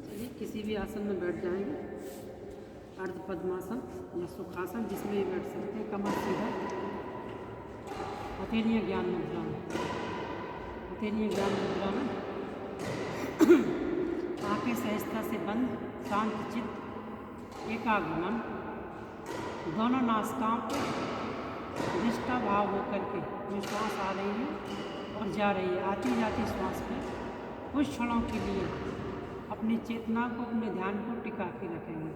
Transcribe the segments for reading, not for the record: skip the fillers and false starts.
चलिए किसी भी आसन में बैठ जाएंगे, अर्ध पद्मासन या सुखासन, जिसमें भी बैठ सकते हैं। कमर सीधा, हथेलियाँ ज्ञान मुद्रा में, हथेलियाँ ज्ञान मुद्रा में, आंखें सहजता से बंद, शांत चित्त, एकाग्र मन, दोनों नासिकाओं पर निष्ठा भाव होकर के जो श्वास आ रही है और जा रही है, आती जाती श्वास पर कुछ क्षणों के लिए अपनी चेतना को, अपने ध्यान को टिका के रखेंगे।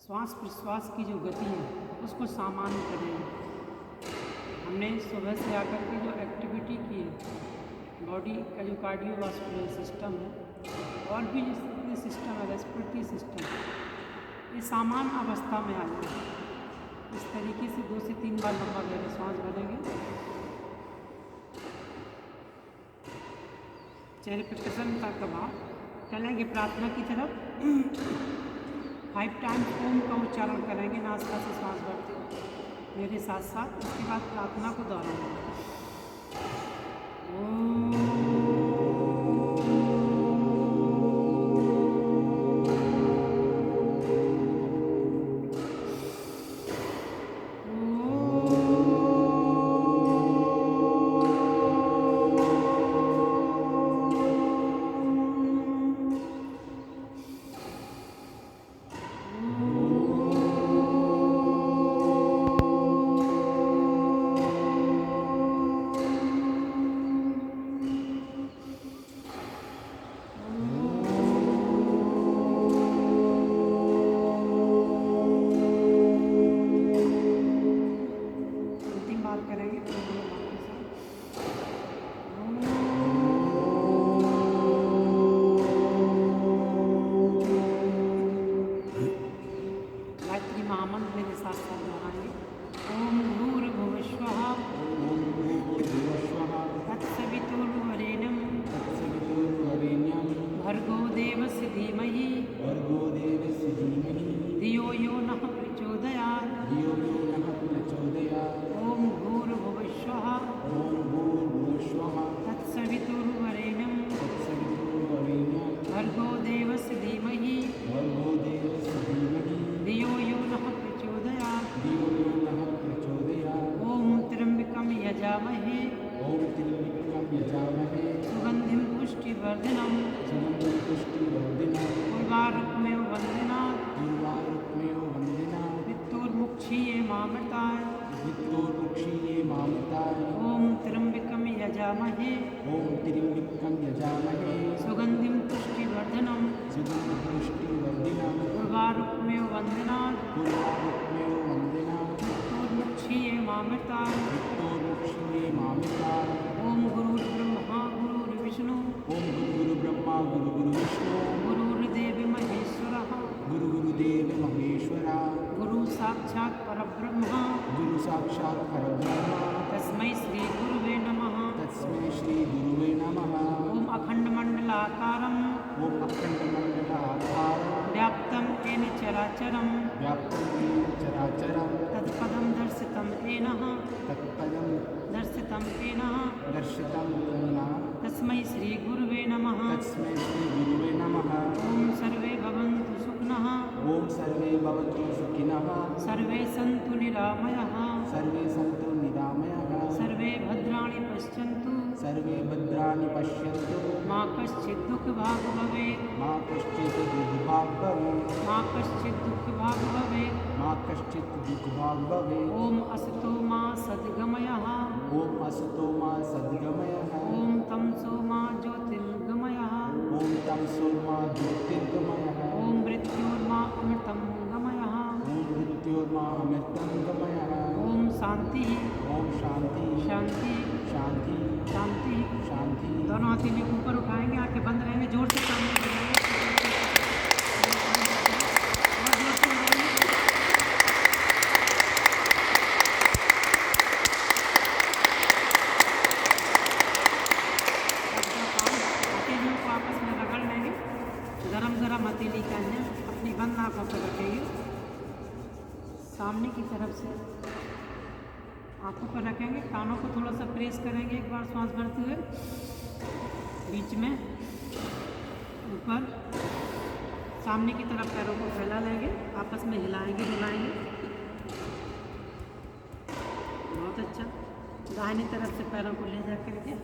श्वास प्रश्वास की जो गति है उसको सामान्य करेंगे। हमने सुबह से आकर के जो एक्टिविटी की है, बॉडी का जो कार्डियोवास्कुलर सिस्टम है और भी जितने सिस्टम है, रेस्पिरेटरी सिस्टम, ये सामान्य अवस्था में आ जाए। इस तरीके से 2 से 3 बार लंबा गहरा सांस भरेंगे। चेहरे पर प्रसन्नता का भाव, चलेंगे प्रार्थना की तरफ। 5 टाइम्स ओम का उच्चारण करेंगे नासिका से सांस भरते मेरे साथ साथ। उसके बाद प्रार्थना को दोहराएंगे। सुगंधिं पुष्टिवर्धनम् उर्वारुकमेव वन्दनात् वित्तोर्मुक्षीये मामृताय ॐ त्र्यम्बकं यजामहे सुगंधिं पुष्टिवर्धनम् उर्वारुकमेव वन्दनात् वित्तोर्मुक्षीये मामृताय ओम गुरुर्ब्रह्मा गुरुर्विष्णु गुरुर्देव महेश्वरः गुरु साक्षात् परब्रह्म तस्मै श्री गुरुवे नमः ओम अखंडमंडलाकारं व्याप्तं येन चराचरं तत्पदं दर्शितं येन तस्मै श्री गुरुवे नमः ओम सर्वे भवन्तु सुखिनः सर्वे सन्तु निरामयाः सर्वे भद्राणि पश्यन्तु मा कश्चित् दुःखभाग् भवेत् ओम असतो मा सद्गमयः ओम तमसो मा ज्योतिर्गमयः ओम मृत्योर्मा अमृतं गमयः ओम शांति शांति शांति शांति। दोनों हथेली ऊपर उठाएंगे, आंखें बंद रहेंगे, जोर से सामने लगाएंगे। हथेली का है अपनी बंद आंखों पर रखेंगे, सामने की तरफ से आँखों पर रखेंगे, कानों को थोड़ा सा प्रेस करेंगे एक बार श्वास भरते हुए, बीच में ऊपर, सामने की तरफ पैरों को फैला लेंगे, आपस में हिलाएंगे डुलाएंगे। बहुत अच्छा। दाहिनी तरफ से पैरों को ले जा करके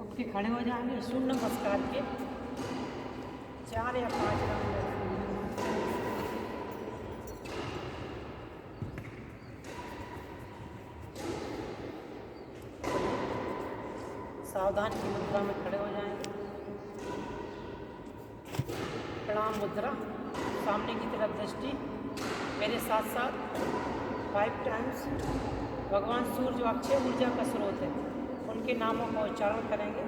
उठ के खड़े हो जाएंगे। सूर्य नमस्कार के 4 या 5 राउंड। सावधान की मुद्रा में खड़े हो जाएंगे। प्रणाम मुद्रा, सामने की तरफ दृष्टि, मेरे साथ साथ 5 टाइम्स भगवान सूर्य जो अक्षय ऊर्जा का स्रोत है उनके नामों का उच्चारण करेंगे।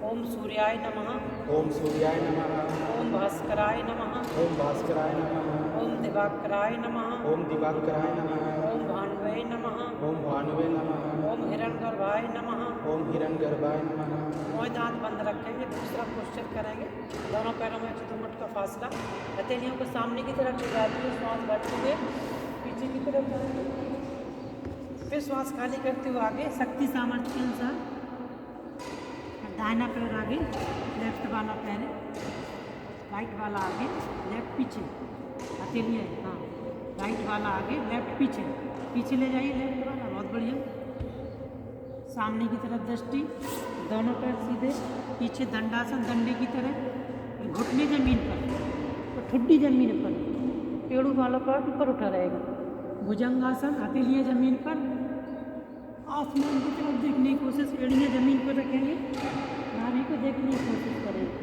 ओम सूर्याय नमः, ओम सूर्याय नमः, ओम भास्कराय नमः, ओम भास्कराय नमः, ओम दिवाकराय नमः, ओम दिवाकराय नमः, ओम भानुवे नमः, ओम भानुवे नमः, ओम हिरण्यगर्भाय नमः। ओम हिरण्यगर्भाय नमः। मोए दांत बंद रखेंगे। दूसरा पोस्चर करेंगे, दोनों पैरों में 1 फुट का फासला, हथेलियों को सामने की तरफ ले जाते हुए श्वास भरते हुए पीछे की तरफ जाएंगे। फिर श्वास खाली करते हुए आगे शक्ति सामर्थ्य के अनुसार दाहिना पैर आगे, लेफ्ट वाला पैर, राइट वाला आगे, लेफ्ट पीछे, हथेलियाँ, हाँ, राइट वाला आगे, लेफ्ट पीछे, पीछे ले जाइए लेफ्ट वाला, बहुत बढ़िया। सामने की तरफ दृष्टि, दोनों पैर सीधे, पीछे दंडासन, डंडे की तरह, घुटने जमीन पर और ठुड्डी जमीन पर, पेड़ों वाला पार्ट ऊपर उठा रहेगा। भुजंगासन, हथेलियाँ जमीन पर, आसमान की तरफ देखने की कोशिश, एड़ियाँ जमीन पर रखेंगे, नाभि को देखने की कोशिश करेंगे।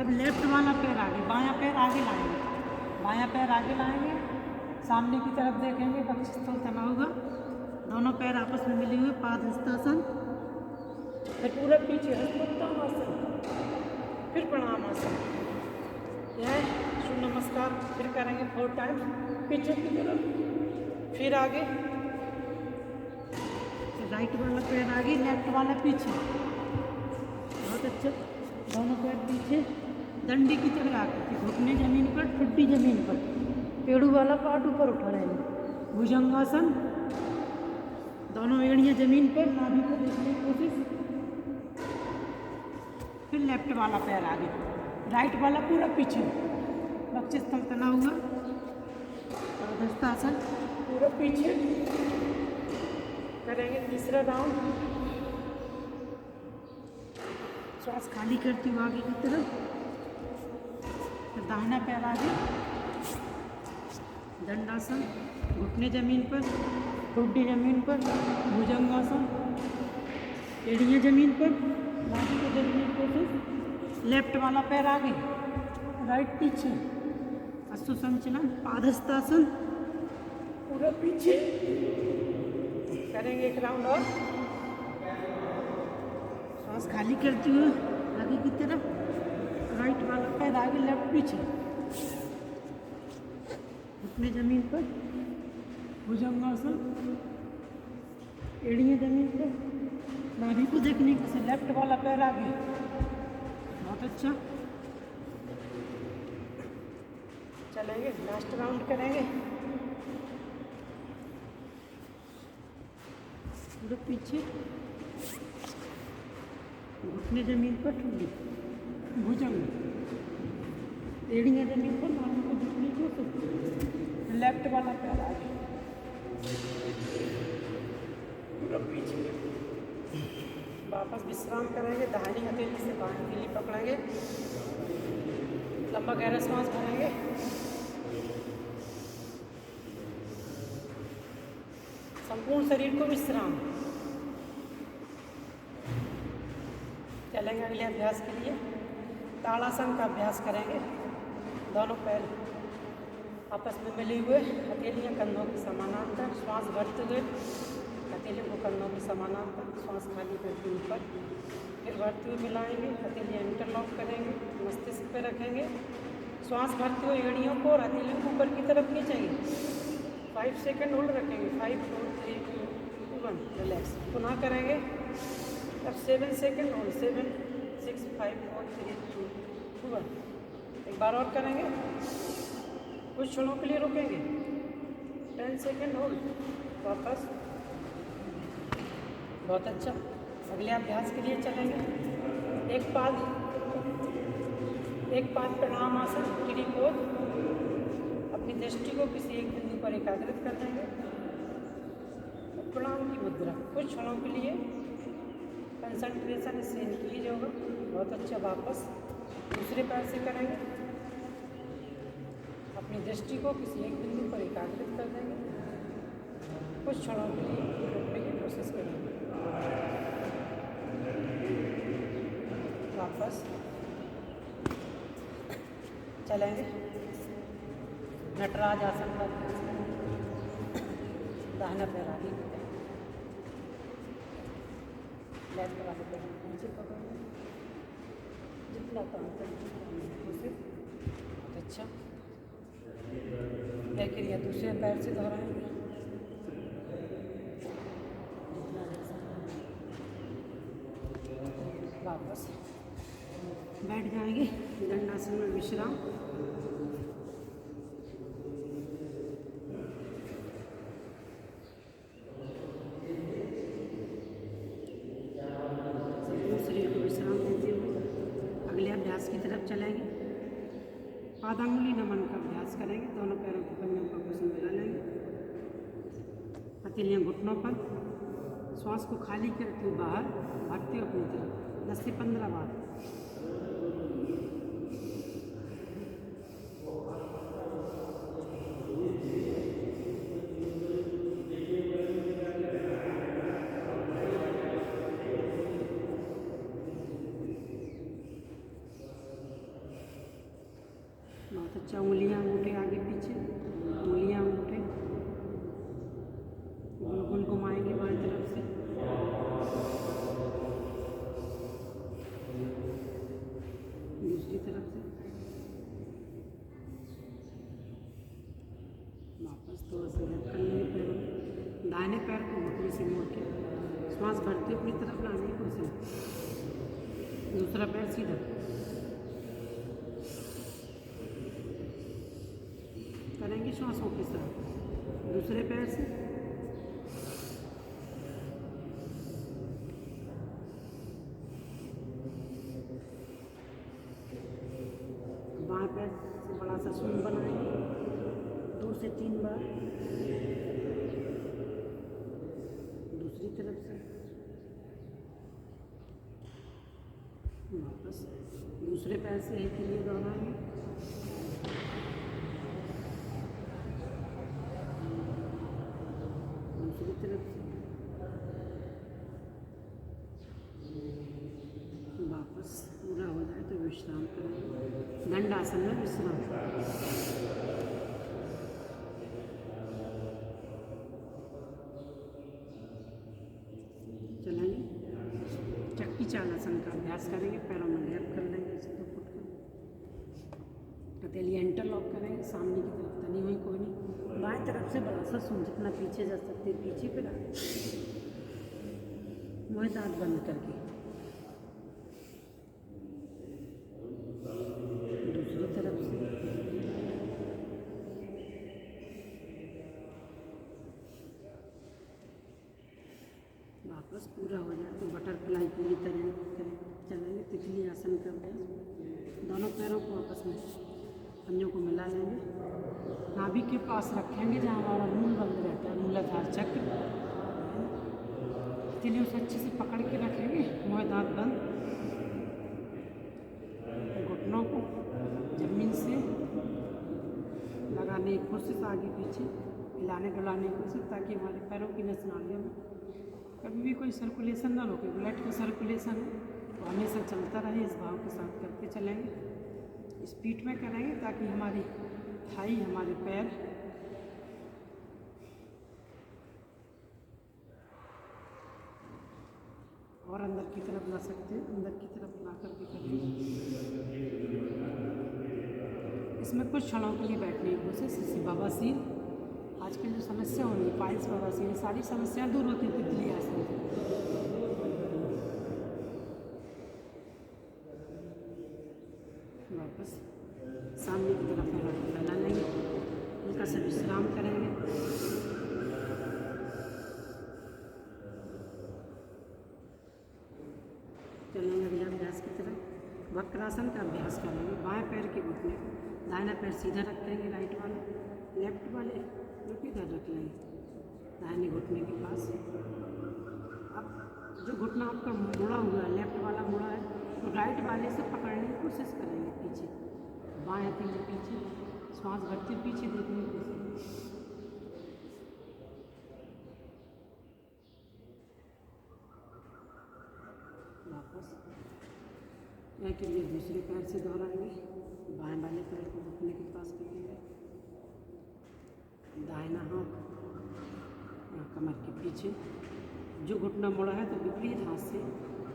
अब लेफ्ट वाला पैर आगे, बायां पैर आगे लाएंगे, बायां पैर आगे लाएंगे, सामने की तरफ देखेंगे, वक्षस्थल तना होगा, दोनों पैर आपस में मिले हुए, पादहस्तासन, फिर पूरा पीछे हस्तोत्तमासन, फिर प्रणामासन। यह सूर्य नमस्कार फिर करेंगे 4 टाइम, पीछे की तरफ, फिर आगे, राइट वाला पैर आगे, लेफ्ट वाला पीछे, बहुत अच्छा। दोनों पैर पीछे, डंडे की तरह आगे, घुटने जमीन पर, ठुड्डी जमीन पर, पेड़ू वाला पार्ट ऊपर उठा रहेगा। भुजंगासन, दोनों एड़ियाँ जमीन पर, नाभि को देखने की कोशिश, फिर लेफ्ट वाला पैर आगे, राइट वाला पूरा पीछे, वक्षस्थल तना हुआ, पादहस्तासन, पूरा पीछे करेंगे। तीसरा राउंड, श्वास खाली करती हूँ आगे की तरफ, फिर दाहिना पैर आगे, दंडासन, घुटने जमीन पर, ठुड्डी जमीन पर, भुजंगासन, एड़ियाँ जमीन पर, नाभि को देखने की कोशिश, लेफ्ट वाला पैर आगे, राइट पीछे, अश्व संचलन, पादहस्तासन, पूरा पीछे करेंगे। 1 राउंड और, सांस खाली करते हुए आगे की तरफ, राइट वाला पैर आगे, लेफ्ट पीछे, घुटने जमीन पर, भुजंगासन, एड़ियाँ जमीन पर, नाभि को देखने से, लेफ्ट वाला पैर आगे, बहुत अच्छा। चलेंगे, लास्ट राउंड करेंगे, पूरा पीछे, घुटने जमीन पर, ठुड्डी, भुजंग, एड़ियाँ जमीन पर, नाभि को देखने की कोशिश, लेफ्ट वाला पैर आगे, पूरा पीछे। वापस विश्राम करेंगे, दाहिनी हथेली से बाएं हथेली पकड़ेंगे, लंबा गहरा सांस भरेंगे, संपूर्ण शरीर को विश्राम। चलेंगे अगले अभ्यास के लिए, ताड़ासन का अभ्यास करेंगे। दोनों पैर आपस में मिले हुए, हथेलियाँ कंधों के समानांतर, श्वास भरते हुए हथेलियों को कंधों के समानांतर, श्वास खाली करके ऊपर, फिर भरते हुए मिलाएंगे, हथेलियाँ इंटरलॉक करेंगे, मस्तिष्क पे रखेंगे, श्वास भरते हुए एड़ियों को और हथेलियों को ऊपर की तरफ खींचेंगे। 5 सेकंड होल्ड रखेंगे, 5 4 3 2 1, रिलैक्स। पुनः करेंगे, अब 7 सेकंड होल्ड, 7 6 5 4 3 2 1। एक बार और करेंगे, कुछ क्षणों के लिए रुकेंगे, 10 सेकंड होल्ड, वापस बहुत अच्छा। अगले अभ्यास के लिए चलेंगे। एक पाद प्रणामासन त्रिकोण। अपनी दृष्टि को किसी एक बिंदु पर एकाग्रित कर देंगे। प्रणाम की मुद्रा कुछ क्षणों के लिए कंसंट्रेशन इससे इंक्रीज होगा। बहुत अच्छा। वापस दूसरे पैर से करेंगे। अपनी दृष्टि को किसी एक बिंदु पर एकाग्रित कर देंगे। कुछ क्षणों के लिए रुकने की कोशिश करेंगे। वापस चलेंगे। नटराज आसन का अभ्यास करेंगे। दाहिना पैर आगे लेफ्ट वाले पैर नीचे पकड़ेंगे। जितना काम करेंगे उसे बहुत अच्छा। यह क्रिया दूसरे पैर से दोहराएंगे। वापस बैठ जाएंगे। दंडासन में विश्राम। शरीर को विश्राम देते हुए अगले अभ्यास की तरफ चलेंगे। पादांगुली नमन का अभ्यास करेंगे। दोनों पैरों के पंजों का कुशन मिला लेंगे। हथेलियाँ घुटनों पर। श्वास को खाली करते हुए बाहर भागते हुए अपनी तरफ 10 से 15 बार। बहुत अच्छा। उंगलियां अंगूठे आगे पीछे, उंगलियां अंगूठे गोल गोल घुमाएंगे बाएं तरफ से। दूसरी तरफ से वापस थोड़ा सा लेफ्ट कर लेंगे पैर। दाहिने पैर को घुटने से मोड़ के श्वास भरते अपनी तरफ लाने की कोशिश। दूसरा पैर सीधा करेंगे श्वासों के साथ। दूसरे पैर से बाएं पैर से बड़ा सा शून्य बनाएंगे 2 से 3 बार। दूसरी तरफ से वापस दूसरे पैर से एक के लिए दोहराएंगे। दूसरी तरफ से वापस पूरा हो जाए तो विश्राम करेंगे। दंडासन में विश्राम। चलेंगे। चक्की चालासन का अभ्यास करेंगे। पैरों में लैप कर लेंगे इसे 2 फुट का। हथेलियाँ इंटरलॉक करेंगे। सामने की तरफ तनी हुई कोई नहीं। बाएं तरफ से बड़ा सा सूंड जितना पीछे जा सकते हैं पीछे पे रखें। मुँह दांत बंद करके। दूसरी तरफ से वापस पूरा हो जाए तो बटरफ्लाई पूरी तरह चलेंगे। तितली आसन का अभ्यास। दोनों पैरों को आपस में पंजों को मिला लेंगे। नाभि के पास रखेंगे जहाँ हमारा मूल बंद रहता है, मूलाधार चक्र। तितली उसे अच्छे से पकड़ के रखेंगे। मुँह दांत बंद। घुटनों को जमीन से लगाने की कोशिश, आगे पीछे हिलाने डुलाने की कोशिश, ताकि हमारे पैरों की नस नालियों में कभी भी कोई सर्कुलेशन ना रोके। ब्लड का सर्कुलेशन है तो हमेशा चलता रहे। इस भाव के साथ करते चलेंगे। स्पीड में करेंगे ताकि हमारी थाई, हमारे पैर और अंदर की तरफ ला सकते हैं। अंदर की तरफ ला करके करेंगे। इसमें कुछ क्षणों के लिए बैठने की कोशिश। जैसे बवासीर, आजकल जो समस्या हो रही है पाइल्स, बवासीर, सारी समस्याएं दूर होती है तितली आसन से। वापस सामने की तरफ फैला लेंगे। हल्का सा विश्राम करेंगे। वक्रासन का अभ्यास करेंगे। बाएं पैर के घुटने को, दाहिना पैर सीधा रखेंगे, राइट वाला, लेफ्ट वाले बिल्कुल इधर रख लेंगे दाहिने घुटने के पास। अब जो घुटना आपका मुड़ा हुआ है, लेफ्ट वाला मुड़ा है, तो राइट वाले से पकड़ने की कोशिश करेंगे पीछे, बाएं हथेली पीछे, श्वास भरते पीछे देखने की कोशिश। वापस या के लिए दूसरे पैर से दोहराएंगे, बाएं वाले पैर को घुटने के पास रखेंगे, दाहिना हाथ कमर के पीछे, जो घुटना मुड़ा है तो विपरीत हाथ से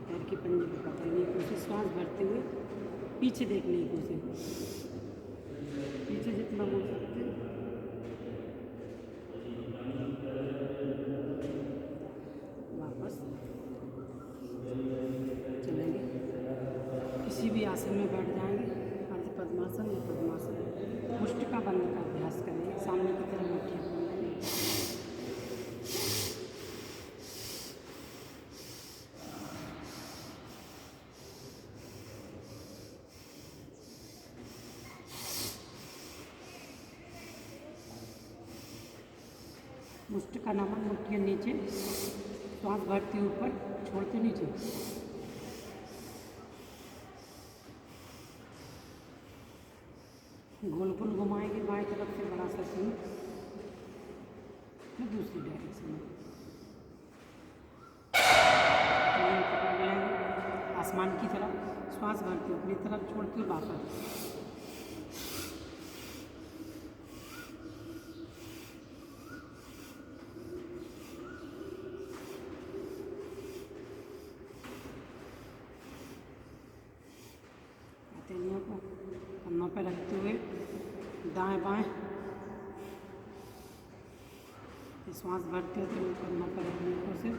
पैर के पंजे को पकड़ने की कोशिश, श्वास भरते हुए पीछे देखने की कोशिश, पीछे जितना मुड़ सकते हैं। वापस चलेंगे, किसी भी आसन में बैठ जाएंगे, अर्ध पद्मासन या पद्मासन। मुष्टिका बंद का अभ्यास करेंगे, सामने की तरफ मुट्ठियाँ खोलेंगे। मुष्टिका नमन, मुट्ठियाँ नीचे, श्वास भरते ऊपर, छोड़ते नीचे। गोल गोल घुमाएंगे बाएं तरफ से बड़ा सा सिंह, फिर दूसरी डायरेक्शन में पकड़ लेंगे आसमान की तरफ, श्वास भरते अपनी तरफ, छोड़ते वापस। हथेलियों को कन्नों पर रखते हुए दाएं बाएं श्वास भरते हुए कन्नों पर रखने की कोशिश।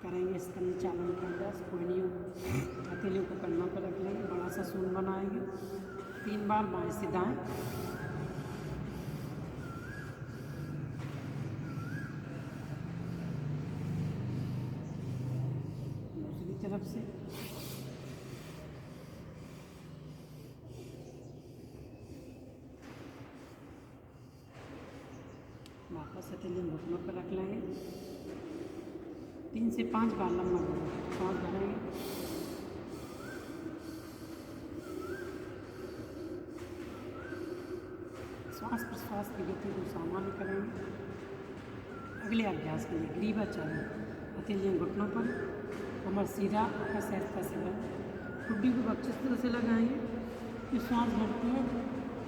करेंगे स्तन चालन का अभ्यास। कोहनियों हथेलियों को कन्नों पर रख लेंगे, बड़ा सा शून्य बनाएंगे, 3 बार बाएं से दाएं। तरफ से वापस हथेली घुटनों पर रख लेंगे, 3 से 5 बार लंबा श्वास भरेंगे। श्वास प्रश्वास की गति को सामान्य करेंगे। अगले अभ्यास के लिए ग्रीवाचारण, हथेलियाँ घुटनों पर, कमर सीधा, आँखें सहजता से बंद, ठुड्डी को वक्षस्थल से लगाएंगे, फिर श्वास भरते हुए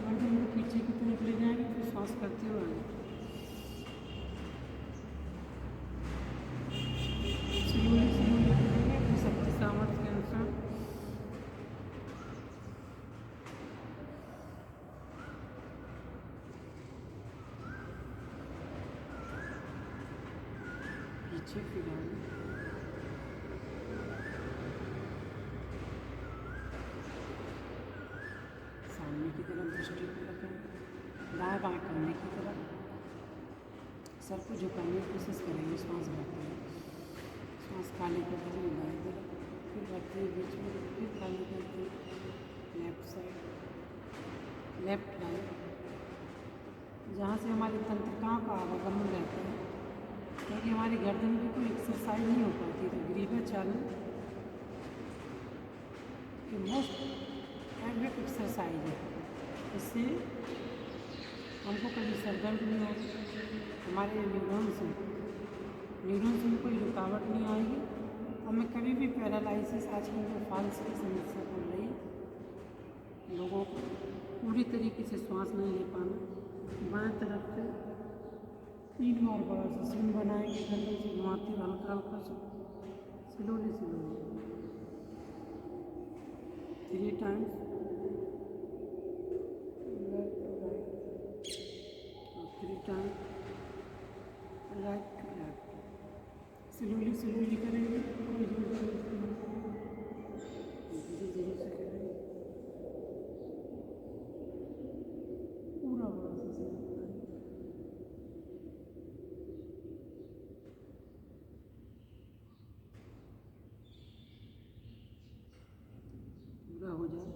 गर्दन को पीछे की तरफ ले जाएंगे, फिर श्वास करते हुए आगे। स्लोली करेंगे अपनी शक्ति सामर्थ्य के अनुसार। पीछे फिर आगे। सामने की तरफ दृष्टि को रखें, दाएं बाएं करने की तरफ, सर को झुकाने की कोशिश करेंगे। श्वास भरते हैं, श्वास खाली करते हुए दाएं तरफ, फिर भरते हुए बीच में, फिर खाली करते हुए लेफ्ट साइड, लेफ्ट राइट, जहाँ से हमारी तंत्रिकाओं का आवागमन रहता है, क्योंकि हमारी गर्दन की कोई एक्सरसाइज नहीं हो पाती। तो ग्रीवाचारण की मोस्ट फेवरेट एक्सरसाइज है, इससे हमको कभी सरदर्द नहीं होगा, हमारे न्यूरॉन्स में कोई रुकावट नहीं आएगी, हमें कभी भी पैरालिसिस, आजकल जो फाल्स की समस्या पड़ रही है लोगों को, पूरी तरीके से श्वास नहीं ले पाना। बाएं तरफ से 3 बार बड़ा सा शून्य बनाएंगे, गर्दन से घुमाते हुए हल्का हल्का slowly 3 times, left to right, और 3 times right to left. Slowly करेंगे, कोई जोर से धीरे से करेंगे, पूरा बड़ा सा पूरा हो जाए।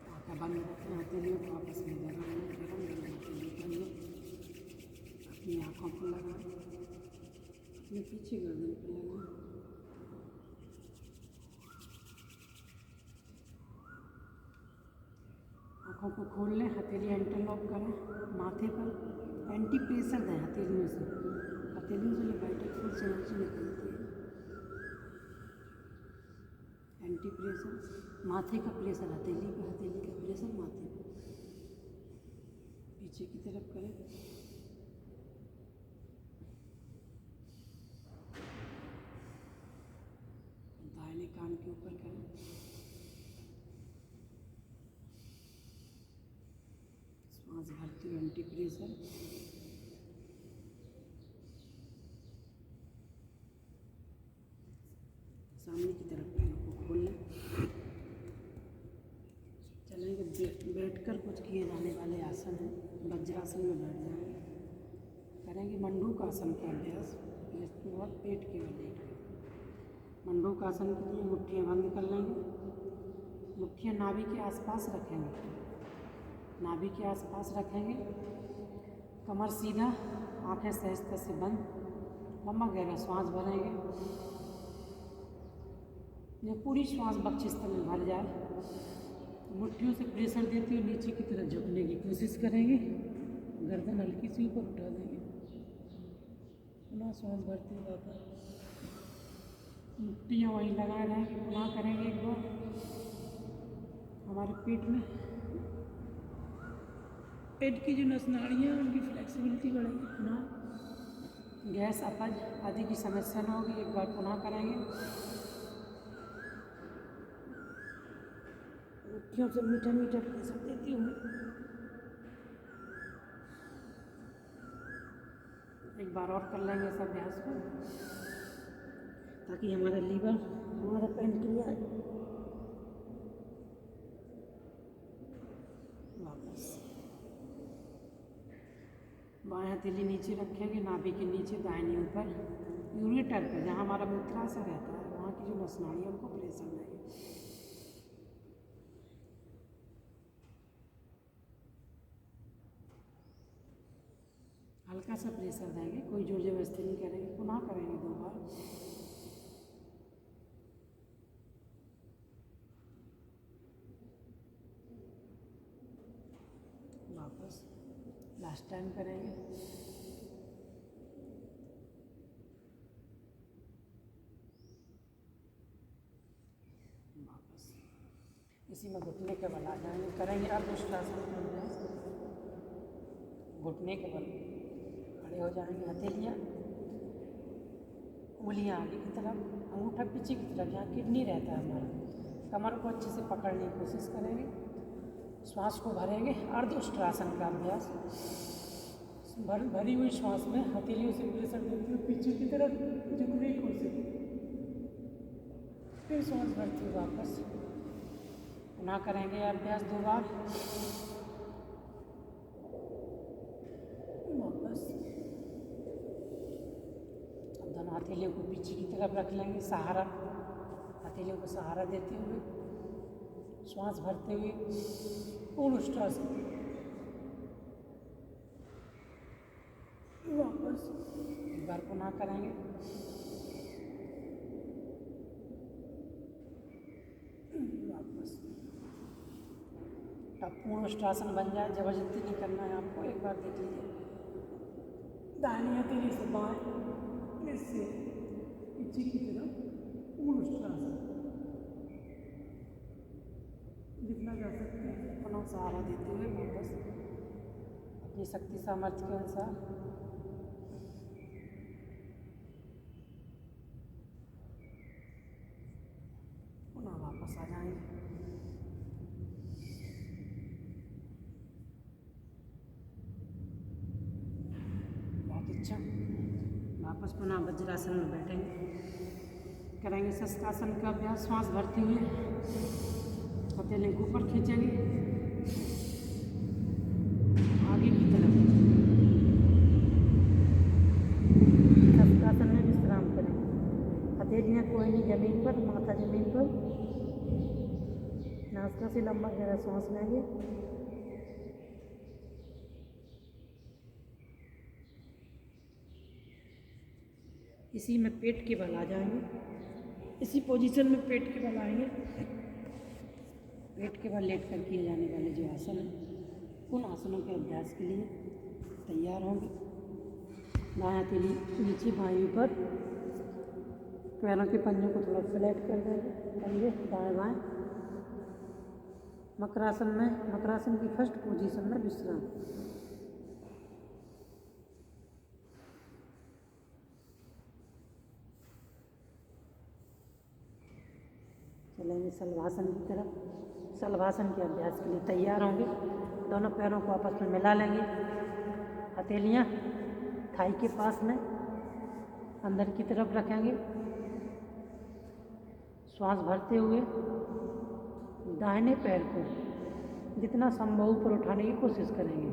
आँखें बंद रखें, हथेलियों को आपस में गरम हथेली करिए, अपनी आँखों पर लगाएं, अपने पीछे गर्दन पर लगाएं। आँखों को खोल लें, हथेली इंटरलॉक करें, माथे पर एंटी प्रेशर दें हथेलियों से जो वाइटल फोर्स एनर्जी निकलती है, एंटी प्रेशर, माथे का प्रेशर हथेली का प्रेशर माथे पर, पीछे की तरफ करें। दाहिने कान के ऊपर करें। सांस भरती हुई एंटी प्रेशर, सामने की तरफ पैरों को खोल लें। चलेंगे, बैठकर कुछ किए जाने वाले आसन हैं। वज्रासन में बैठ जाएंगे, करेंगे मंडूक आसन का अभ्यास, जिसके बाद पेट केवल लेट कर। मंडूक आसन के लिए मुट्ठियाँ बंद कर लेंगे, मुट्ठियाँ नाभि के आसपास रखेंगे, नाभि के आसपास रखेंगे, कमर सीधा, आंखें सहजता से बंद, लंबा गहरा श्वास भरेंगे। जब पूरी श्वास बक्षस्थल में भर जाए, मुट्ठियों से प्रेशर देते हुए नीचे की तरफ झुकने की कोशिश करेंगे, गर्दन हल्की सी ऊपर उठा देंगे, पुनः श्वास भरते हुए वापस मुट्ठियाँ वहीं लगाए रहेंगे। पुनः करेंगे एक बार, हमारे पेट की जो नस नाड़ियाँ हैं उनकी फ्लेक्सिबिलिटी बढ़ेगी। पुनः गैस अपच आदि की समस्या न होगी। एक बार पुनः करेंगे, मुट्ठियों से मीठा मीठा प्रेशर देती हूँ। एक बार और कर लेंगे इस अभ्यास को, ताकि हमारा लीवर, हमारा पैंक्रियाज वापस। बाएं हथेली नीचे रखेंगे, नाभि के नीचे, दाहिनी ऊपर, यूरेटर पर, जहाँ हमारा मूत्राशय रहता है, वहाँ की जो नस नाड़ियाँ उनको प्रेशर देंगे। हल्का सा प्रेशर देंगे, कोई जोर जबरदस्ती नहीं करेंगे। पुनः करेंगे 2 बार। वापस लास्ट टाइम करेंगे। वापस इसी में घुटने के बल आ जाएंगे, करेंगे अर्धउष्ट्रासन। घुटने के बल खड़े हो जाएंगे, हथेलियाँ, उंगलियाँ आगे की तरफ, अंगूठा पीछे की तरफ, जहाँ किडनी रहता है हमारा, कमर को अच्छे से पकड़ने की कोशिश करेंगे। श्वास को भरेंगे, अर्धउष्ट्रासन का अभ्यास। भरी हुई श्वास में हथेलियों से प्रेशर देते हुए पीछे की तरफ झुकने की कोशिश, फिर श्वास भरती हुई वापस। पुनः करेंगे अभ्यास 2 बार। वापस अब दोनों हथेलियों को पीछे की तरफ रख लेंगे, सहारा, हथेलियों को सहारा देते हुए श्वास भरते हुए पूर्ण उष्ट्रासन। वापस एक बार पुनः करेंगे। वापस अब पूर्ण उष्ट्रासन बन जाए, जबरदस्ती नहीं करना है आपको। एक बार देख लीजिए, दाहिनी हथेली से बाएं, इससे पीछे की तरफ पूर्ण उष्ट्रासन, जितना जा सकते हैं पुनः सहारा देते हुए वापस अपनी शक्ति सामर्थ्य के अनुसार। पुनः वापस आ जाएंगे। बहुत अच्छा। वापस पुनः वज्रासन में बैठेंगे, करेंगे शस्त्रासन का अभ्यास। श्वास भरते हुए हथेली को ऊपर खींचेंगे, आगे की तरफ। शस्त्रासन में विश्राम करेंगे, हथेलियाँ कोई नहीं जमीन पर, माथा जमीन पर, नासिका से लंबा गहरा सांस लेंगे। इसी में पेट के बल आ जाएंगे, इसी पोजीशन में पेट के बल आएंगे। पेट के बल लेट कर किए जाने वाले जो आसन है उन आसनों के अभ्यास के लिए तैयार होंगे। दायां हथेली नीचे बाएं ऊपर, पैरों के पंजों को थोड़ा फ्लैट कर देंगे दाएं बाएं। मकरासन में, मकरासन की फर्स्ट पोजीशन में विश्राम। चलेंगे शलभासन की तरफ। शलभासन के अभ्यास के लिए तैयार होंगे। दोनों पैरों को आपस में मिला लेंगे। हथेलियाँ थाई के पास में अंदर की तरफ रखेंगे। श्वास भरते हुए दाहिने पैर को जितना संभव ऊपर उठाने की कोशिश करेंगे।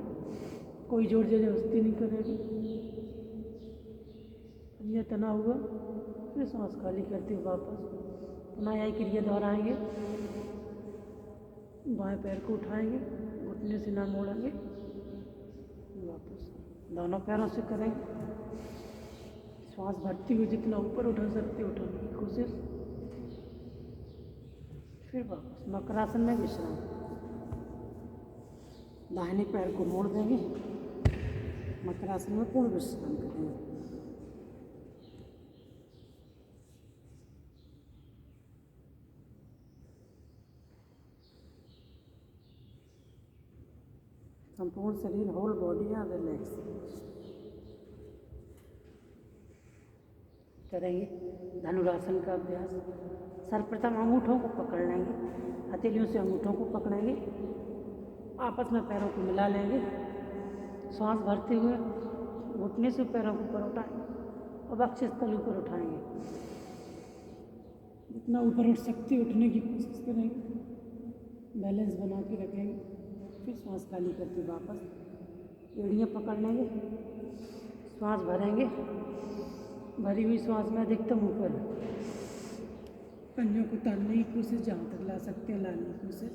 कोई जोर जबरदस्ती नहीं करेंगे। ये तना हुआ, फिर सांस खाली करते हुए वापस पुनः यही क्रिया दोहराएंगे। बाएं पैर को उठाएंगे, घुटने से ना मोड़ेंगे, वापस दोनों पैरों से करेंगे। श्वास भरती हुई जितना ऊपर उठा सकते उठाने की कोशिश, फिर वापस मकरासन में विश्राम। दाहिने पैर को मोड़ देंगे, मकरासन में पूर्ण विश्राम करेंगे। संपूर्ण शरीर, होल बॉडी या रिलैक्स करेंगे। धनुरासन का अभ्यास। सर्वप्रथम अंगूठों को पकड़ लेंगे, हथेलियों से अंगूठों को पकड़ेंगे, आपस में पैरों को मिला लेंगे। श्वास भरते हुए घुटने से पैरों को ऊपर उठाएंगे और वक्षस्थल ऊपर उठाएंगे। जितना ऊपर उठ सकते उठने की कोशिश करेंगे, बैलेंस बना के रखेंगे। फिर श्वास खाली करके वापस एड़ियाँ पकड़ लेंगे, श्वास भरेंगे। भरी हुई श्वास में अधिकतम ऊपर पंजों को तानने की कोशिश, जहाँ तक ला सकते हैं लाने की कोशिश।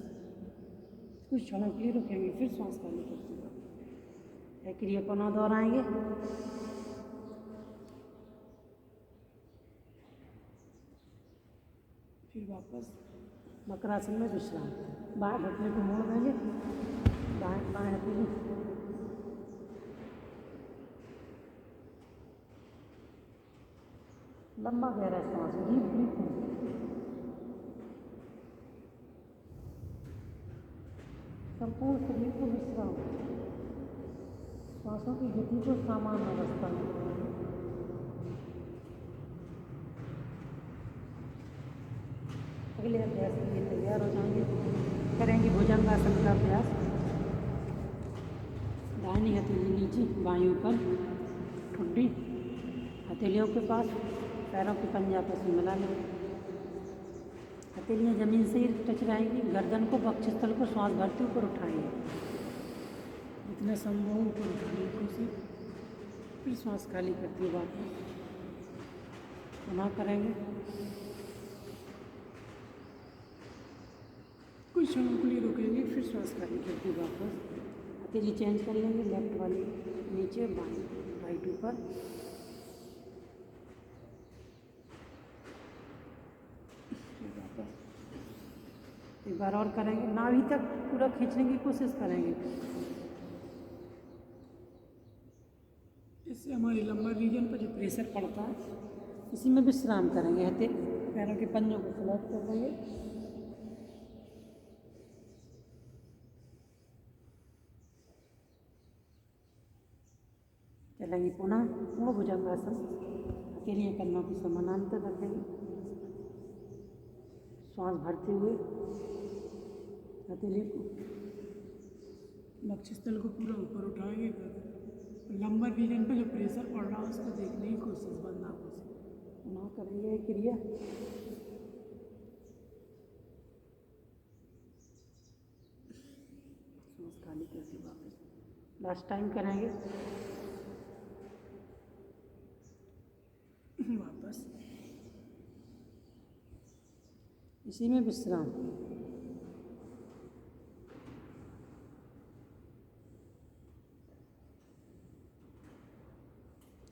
कुछ क्षणों के लिए रुकेंगे, फिर श्वास खाली करते हुए एक क्रिया पुनः दोहराएंगे। फिर वापस मकरासन में विश्राम। बाएं घुटने को मोड़ देंगे, बाएं बाएं हथेली लंबा गहरा सांस, डीप ब्रीथिंग। संपूर्ण शरीर को विश्राम, श्वासों की गति को सामान्य अवस्था में। अगले अभ्यास के लिए तैयार हो जाएंगे। करेंगे भुजंगासन का अभ्यास। दाहिनी हथेली नीचे, बाईं ऊपर, ठुड्डी हथेलियों के पास, पैरों के पंजे आपस में मिला लेंगे। हथेलियाँ जमीन से ही टच रहेंगी। गर्दन को, वक्षस्थल को श्वास भरते ऊपर उठाएंगे, जितना संभव ऊपर उठाने की कोशिश। फिर श्वास खाली करते हुए वापस पुनः करेंगे। कुछ क्षणों के लिए रुकेंगे, फिर श्वास खाली करके वापस हथेली चेंज कर लेंगे। लेफ्ट वाली नीचे, बाएं राइट ऊपर। एक बार और करेंगे। नाभि तक पूरा खींचने की कोशिश करेंगे, इससे हमारे लंबर रीजन पर जो प्रेशर पड़ता है इसी में विश्राम करेंगे। हथे पैरों के पंजों को फ्लैट कर देंगे। चलेंगे पुनः पूर्ण भुजंगासन। हथेलियाँ कन्नों के समानांतर रखेंगे। श्वास भरते हुए हथेली को, वक्षस्थल को पूरा ऊपर उठाएंगे। लंबर रीजन पर जो प्रेशर पड़ रहा है उसको देखने की कोशिश, बंद आंखों से पुनः करेंगे ये क्रिया। श्वास खाली करके वापस लास्ट टाइम करेंगे। वापस इसी में विश्राम।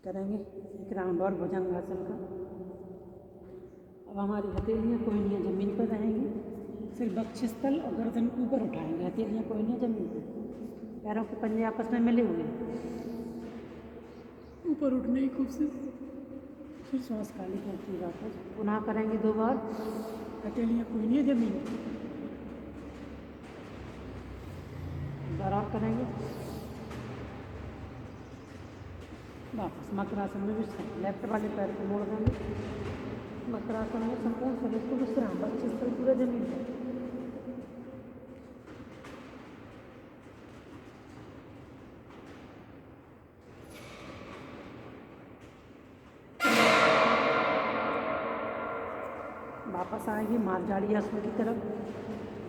करेंगे एक राउंड और भुजंगासन का। अब हमारी हथेलियाँ कोहनियाँ ज़मीन पर रहेंगी, सिर्फ वक्षस्थल और गर्दन ऊपर उठाएंगे, हथेलियाँ कोहनियाँ ज़मीन पर, पैरों के पंजे आपस में मिले हुए ऊपर उठने की कोशिश। फिर श्वास खाली करती है वापस, पुनः करेंगे 2 बार, हथेलियाँ कोहनियाँ ज़मीन पर, और करेंगे वापस मकरासन में विश्राम। लेफ्ट वाले पैर को मोड़ देंगे, मकरासन में संपूर्ण शरीर को विश्राम, वक्षस्थल पूरा जमीन पर। वापस आएंगे मार्जारी आसन की तरफ,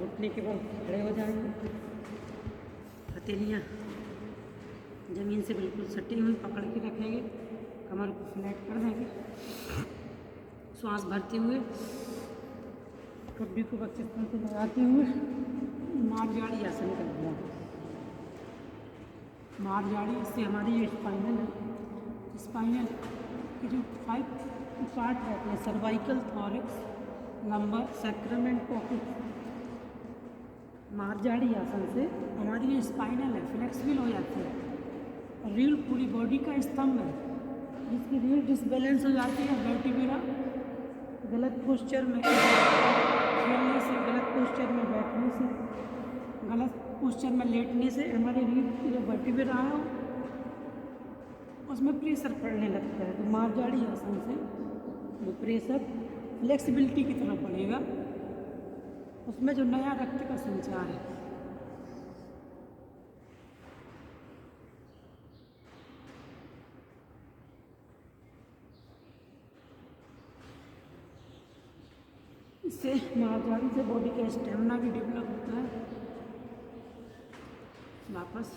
घुटने के बल खड़े हो जाएंगे, हथेलियाँ ज़मीन से बिल्कुल सटी हुई पकड़ के रखेंगे, कमर को फ्लैट कर देंगे, श्वास भरते हुए कब्बी को वक्षस्थल से लगाते हुए मार्जारी आसन कर दिया। मार्जारी, इससे हमारी जो स्पाइनल के जो 5 पार्ट रहते हैं, cervical, thoracic, lumbar, sacrum and coccyx, मार्जारी आसन से हमारी जो स्पाइनल है फ्लेक्सिबल हो जाती है, रीढ़ पूरी बॉडी का स्तंभ है, जिसकी रीढ़ डिसबैलेंस हो जाती है, वर्टिब्रा गलत पोस्चर में खेलने से, गलत पोस्चर में बैठने से, गलत पोस्चर में लेटने से हमारी रीढ़ की जो वर्टिब्रा है उसमें प्रेशर पड़ने लगता है। तो मार्जारी आसन से वो प्रेशर फ्लेक्सिबिलिटी की तरफ बढ़ेगा, उसमें जो नया रक्त का संचार है। इससे मार्जारी से बॉडी का स्टेमिना भी डेवलप होता है। वापस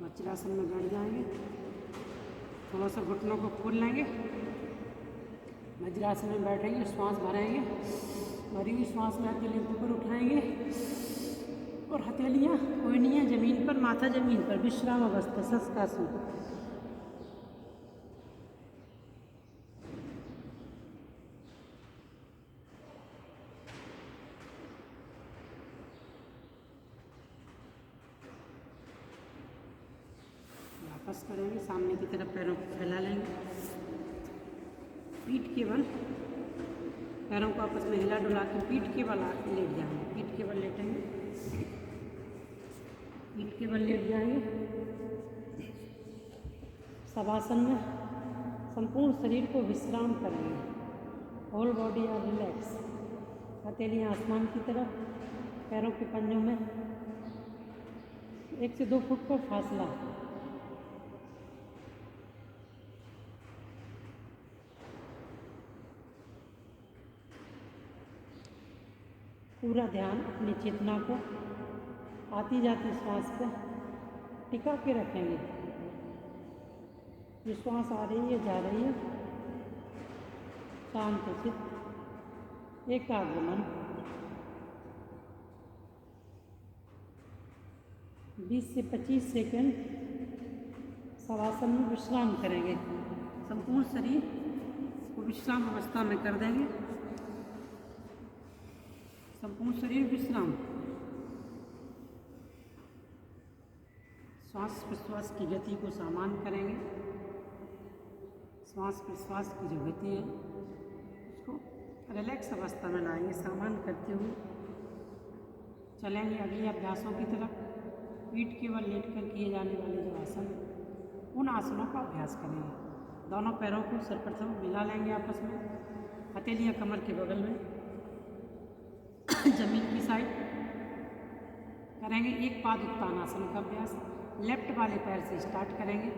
वज्रासन में बैठ जाएंगे, थोड़ा सा घुटनों को खोल लेंगे, वज्रासन में बैठेंगे, श्वास भरेंगे, भरी हुई श्वास में हथेलियों को ऊपर उठाएंगे और हथेलियाँ कोहनियाँ जमीन पर, माथा जमीन पर, विश्राम अवस्था, शशकासन। वापस करेंगे, सामने की तरफ पैरों को फैला लेंगे, पीठ के बल, पैरों को आपस में हिला डुला के पीठ के बल लेट जाएंगे, पीठ के बल लेटेंगे, पीठ के बल लेट जाएंगे। शवासन में संपूर्ण शरीर को विश्राम करेंगे, होल बॉडी आर रिलैक्स, हथेलियाँ आसमान की तरफ, पैरों के पंजों में 1 से 2 फुट का फासला। पूरा ध्यान अपनी चेतना को आती जाती श्वास पर टिका के रखेंगे। जो श्वास आ रही है, जा रही है, शांत चित्त, एकाग्र मन। 20 से 25 सेकंड शवासन में विश्राम करेंगे, संपूर्ण शरीर को विश्राम अवस्था में कर देंगे, संपूर्ण शरीर विश्राम। श्वास प्रश्वास की गति को सामान्य करेंगे, श्वास प्रश्वास की जो गति है उसको रिलैक्स अवस्था में लाएंगे, सामान्य करते हुए चलेंगे अगले अभ्यासों की तरफ। पीठ के बल लेट कर किए जाने वाले जो आसन, उन आसनों का अभ्यास करेंगे। दोनों पैरों को सर्वप्रथम मिला लेंगे आपस में, हथेलियाँ कमर के बगल में, जमीन की साइड करेंगे। एक पाद उत्तान आसन का अभ्यास, लेफ्ट वाले पैर से स्टार्ट करेंगे,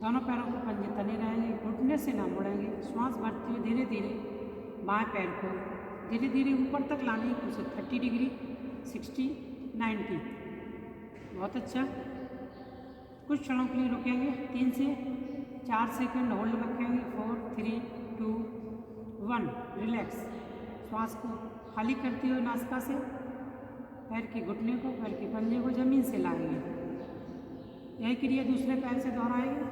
दोनों पैरों को पंजे तने रहेंगे, घुटने से ना मुड़ेंगे, श्वास भरते हुए धीरे धीरे बाएं पैर को धीरे धीरे ऊपर तक लाने की कोशिश, 30 डिग्री, 60, 90। बहुत अच्छा। कुछ क्षणों के लिए रुकेंगे, 3 से 4 सेकंड होल्ड रखेंगे, 4, 3, 2, 1, रिलैक्स। श्वास को खाली करते हुए नासिका से पैर के घुटने को, पैर के पंजे को जमीन से लाएंगे। यही क्रिया दूसरे पैर से दोहराएंगे।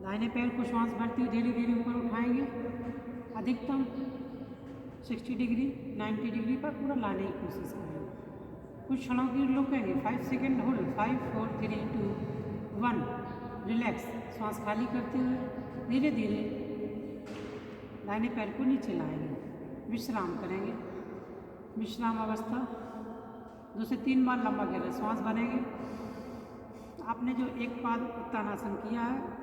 दाहिने पैर को श्वास भरते हुए धीरे धीरे ऊपर उठाएंगे, अधिकतम 60 डिग्री 90 डिग्री पर पूरा लाने की कोशिश करेंगे। कुछ क्षणों के लिए रुकेंगे, 5 सेकेंड होल्ड, 5 4 3 2 1 रिलैक्स। श्वास खाली करते हुए धीरे धीरे दाहिने पैर को नीचे लाएंगे, विश्राम करेंगे। विश्राम अवस्था 2 से 3 बार लंबा गहरा श्वास भरेंगे। आपने जो एक पाद उत्तानासन किया है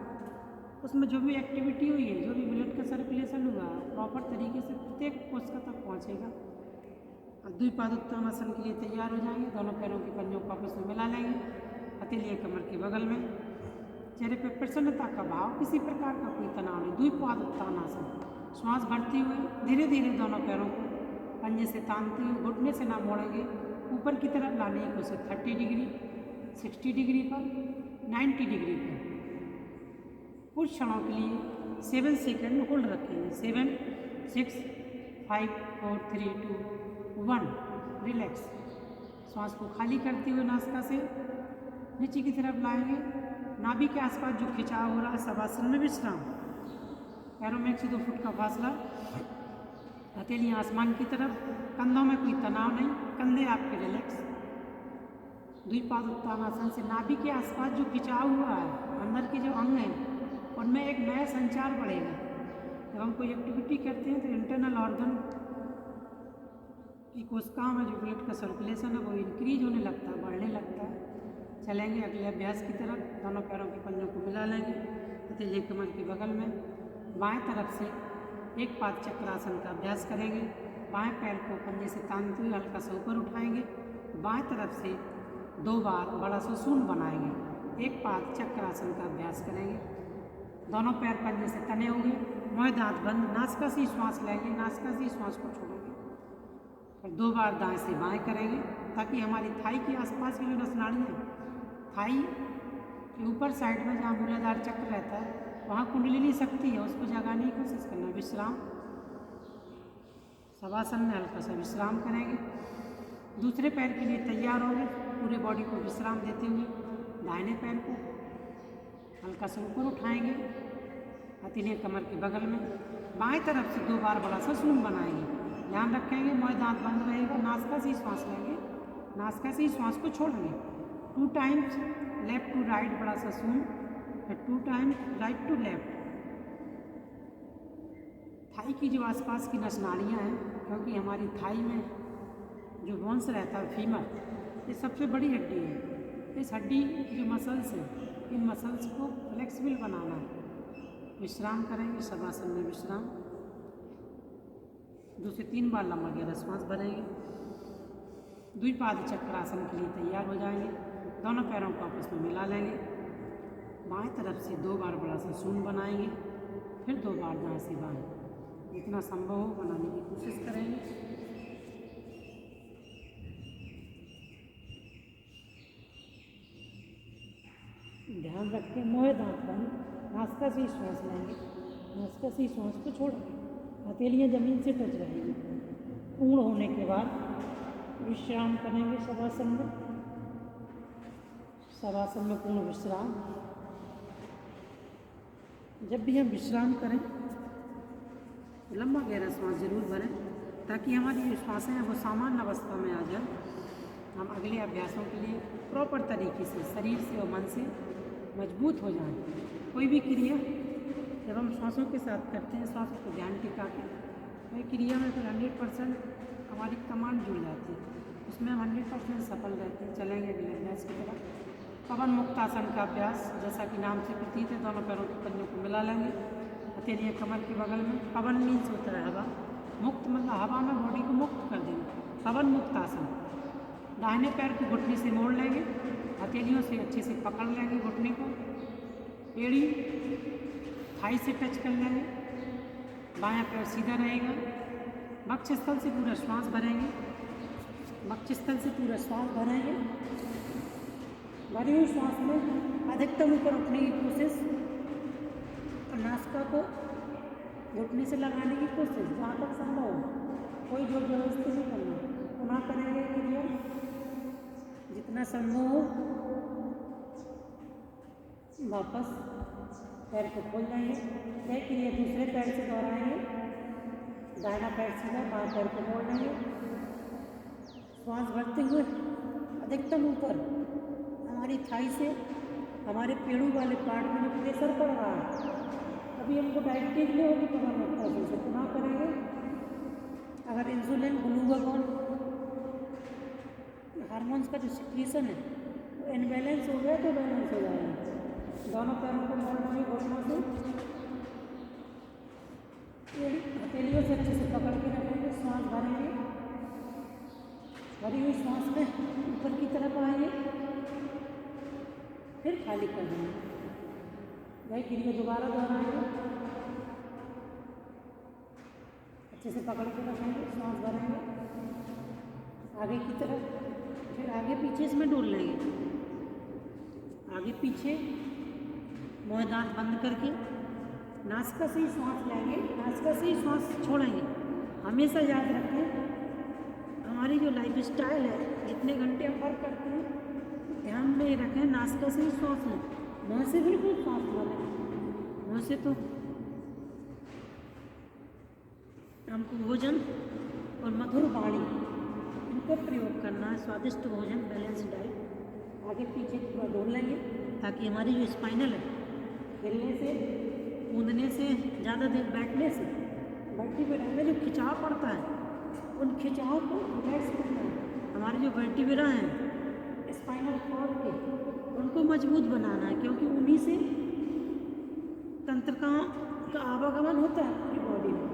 उसमें जो भी एक्टिविटी हुई है, जो भी ब्लड का सर्कुलेशन हुआ है, प्रॉपर तरीके से प्रत्येक कोशिका तक पहुंचेगा। अब द्विपाद उत्तानासन के लिए तैयार हो जाएंगे। दोनों पैरों के पंजों को आपस में मिला लेंगे, हथेलियाँ कमर के बगल में, चेहरे पर प्रसन्नता का भाव, किसी प्रकार का कोई तनाव नहीं। द्विपाद उत्तानासन, श्वास भरते हुए धीरे धीरे दोनों पैरों को पंजे से तानते हुए घुटने से ना मोड़ेंगे, ऊपर की तरफ लाने की कोशिश, 30 डिग्री 60 डिग्री पर 90 डिग्री पर। कुछ क्षणों के लिए 7 सेकेंड होल्ड रखेंगे, 7 6 5 4 3 2 1 रिलैक्स। श्वास को खाली करते हुए नासिका से नीचे की तरफ लाएंगे। नाभि के आसपास जो खिंचाव हो रहा है, शवासन में विश्राम। पैरों में 1 से 2 फुट का फासला, हथेलियाँ आसमान की तरफ, कंधों में कोई तनाव नहीं, कंधे आपके रिलैक्स। द्विपाद उत्तानासन से नाभि के आसपास जो खिंचाव हुआ है, अंदर के जो अंग हैं उनमें एक नया संचार बढ़ेगा। जब हम कोई एक्टिविटी करते हैं तो इंटरनल ऑर्गन की कोशिकाओं में जो ब्लड का सर्कुलेशन है वो इंक्रीज होने लगता है, बढ़ने लगता है। चलेंगे अगले अभ्यास की तरफ। दोनों पैरों के पंजों को मिला लेंगे, हथेलियाँ कमर के बगल में। बाएं तरफ से एक पाद चक्रासन का अभ्यास करेंगे। बाएं पैर को पंजे से तानते हुए हल्का सा ऊपर उठाएंगे। बाएं तरफ से 2 बार बड़ा सा शून्य बनाएंगे, एक पाद चक्रासन का अभ्यास करेंगे। दोनों पैर पंजे से तने होंगे, मोह दांत बंद, नासिका से श्वास लेंगे, नासिका से श्वास को छोड़ेंगे। और 2 बार दाएं से बाएं करेंगे ताकि हमारी थाई के आसपास की जो नसनाड़ियाँ, थाई के ऊपर साइड में जहाँ मूलाधार चक्र रहता है वहाँ कुंडलिनी शक्ति है, उसको जगाने की कोशिश करना। विश्राम, शवासन में हल्का सा विश्राम करेंगे। दूसरे पैर के लिए तैयार होंगे, पूरे बॉडी को विश्राम देते हुए दाहिने पैर को हल्का सा ऊपर उठाएंगे, हथेलियाँ कमर के बगल में। बाएं तरफ से 2 बार बड़ा सा शून्य बनाएंगे। ध्यान रखेंगे मोह दांत बंद रहेगा, नासिका से ही श्वास लेंगे, नासिका से ही श्वास को छोड़ेंगे। 2 टाइम्स लेफ्ट टू राइट बड़ा सा शून्य, फिर 2 times right to left. Thigh की जो आसपास की नसनाड़ियाँ हैं, क्योंकि हमारी थाई में जो बोन्स रहता है, फीमर, ये सबसे बड़ी हड्डी है। इस हड्डी की जो मसल्स हैं, इन मसल्स को फ्लेक्सिबल बनाना है। विश्राम करेंगे, शवासन में विश्राम। 2 से 3 बार लंबा गहरा श्वास भरेंगे। द्विपाद चक्रासन के लिए तैयार हो जाएंगे। दोनों पैरों को आपस में मिला लेंगे। बाएं तरफ से 2 बार बड़ा सा शून्य बनाएंगे, फिर 2 बार दाएं से बाएं, जितना संभव हो बनाने की कोशिश करेंगे। ध्यान रखें मोह दांत बंद, नासिका से श्वास लेंगे, नासिका से श्वास को छोड़ेंगे, हथेलियाँ जमीन से टच रहेंगी। पूर्ण होने के बाद विश्राम करेंगे शवासन में। शवासन में पूर्ण विश्राम। जब भी हम विश्राम करें लंबा गहरा श्वास जरूर भरें ताकि हमारी जो श्वासें हैं वो सामान्य अवस्था में आ जाए। हम अगले अभ्यासों के लिए प्रॉपर तरीके से शरीर से और मन से मजबूत हो जाएं। कोई भी क्रिया जब हम श्वासों के साथ करते हैं, श्वासों को ध्यान टिका के, वही क्रिया में फिर 100% हमारी कमांड जुड़ जाती है, उसमें हम 100% सफल रहते हैं। चलेंगे अगले अभ्यास की तरफ। पवन मुक्तासन का अभ्यास, जैसा कि नाम से प्रतीत है, दोनों पैरों के पंजों को मिला लेंगे, हथेलियाँ कमर के बगल में। पवन मीन्स होता है हवा, मुक्त मतलब हवा में बॉडी को मुक्त कर देना। पवन मुक्तासन। दाहिने पैर को घुटने से मोड़ लेंगे, हथेलियों से अच्छे से पकड़ लेंगे घुटने को, एड़ी थाई से टच कर लेंगे, बायां पैर सीधा रहेगा। वक्षस्थल से पूरा श्वास भरेंगे, वक्षस्थल से पूरा श्वास भरेंगे। भरी हुई श्वास में अधिकतम ऊपर उठने की कोशिश और नासिका को घुटने से लगाने की कोशिश जहाँ तक संभव हो। कोई जोर जबरदस्ती नहीं करना। पुनः करेंगे क्रिया जितना संभव हो। वापस पैर को खोल देंगे। तय क्रिया दूसरे पैर से दोहराएंगे। दाहिना पैर सीधा, बाएं पैर को मोड़ लेंगे। श्वास भरते हुए अधिकतम ऊपर हमारी थाई से हमारे पेड़ों वाले पार्ट में जो प्रेशर पड़ रहा है, अभी हमको डायरेक्टली होगी तो हम ऑक्सीजन से पुनः करेंगे। अगर इंसुलिन, ग्लूकागॉन हार्मोन्स का जो सिक्रीशन है वो इनबैलेंस हो गया तो बैलेंस हो जाएगा। दोनों पैरों को मोड़ लेंगे घुटनों से, हथेलियों से अच्छे से पकड़ के रखेंगे। श्वास भरेंगे, भरी हुई श्वास में ऊपर की तरफ आएंगे, फिर खाली कर देंगे। वही क्रिया दोबारा दोहराएंगे। अच्छे से पकड़ के रखेंगे, श्वास भरेंगे आगे की तरफ, फिर आगे पीछे इसमें डोल लेंगे। आगे पीछे मुँह दांत बंद करके नासिका से ही श्वास लेंगे, नासिका से ही श्वास छोड़ेंगे। हमेशा याद रखें, हमारी जो लाइफ स्टाइल है, जितने घंटे हम वर्क करते हैं, ध्यान में ये रखें नासिका से ही श्वास लें, मुँह से बिल्कुल श्वास न लें। मुँह से तो हमको भोजन और मधुर वाणी इनका प्रयोग करना है। स्वादिष्ट भोजन, बैलेंस डाइट आगे पीछे पूरा डोल लेंगे, ताकि हमारी जो स्पाइनल है, हिलने से, कूदने से, ज़्यादा देर बैठने से वर्टिब्रा में जो खिंचाव पड़ता है, उन खिंचाव को रिलैक्स करना है। हमारे जो वर्टिब्रा हैं स्पाइनल कॉर्ड के, उनको मजबूत बनाना है, क्योंकि उन्हीं से तंत्रिकाओं का आवागमन होता है पूरी बॉडी में।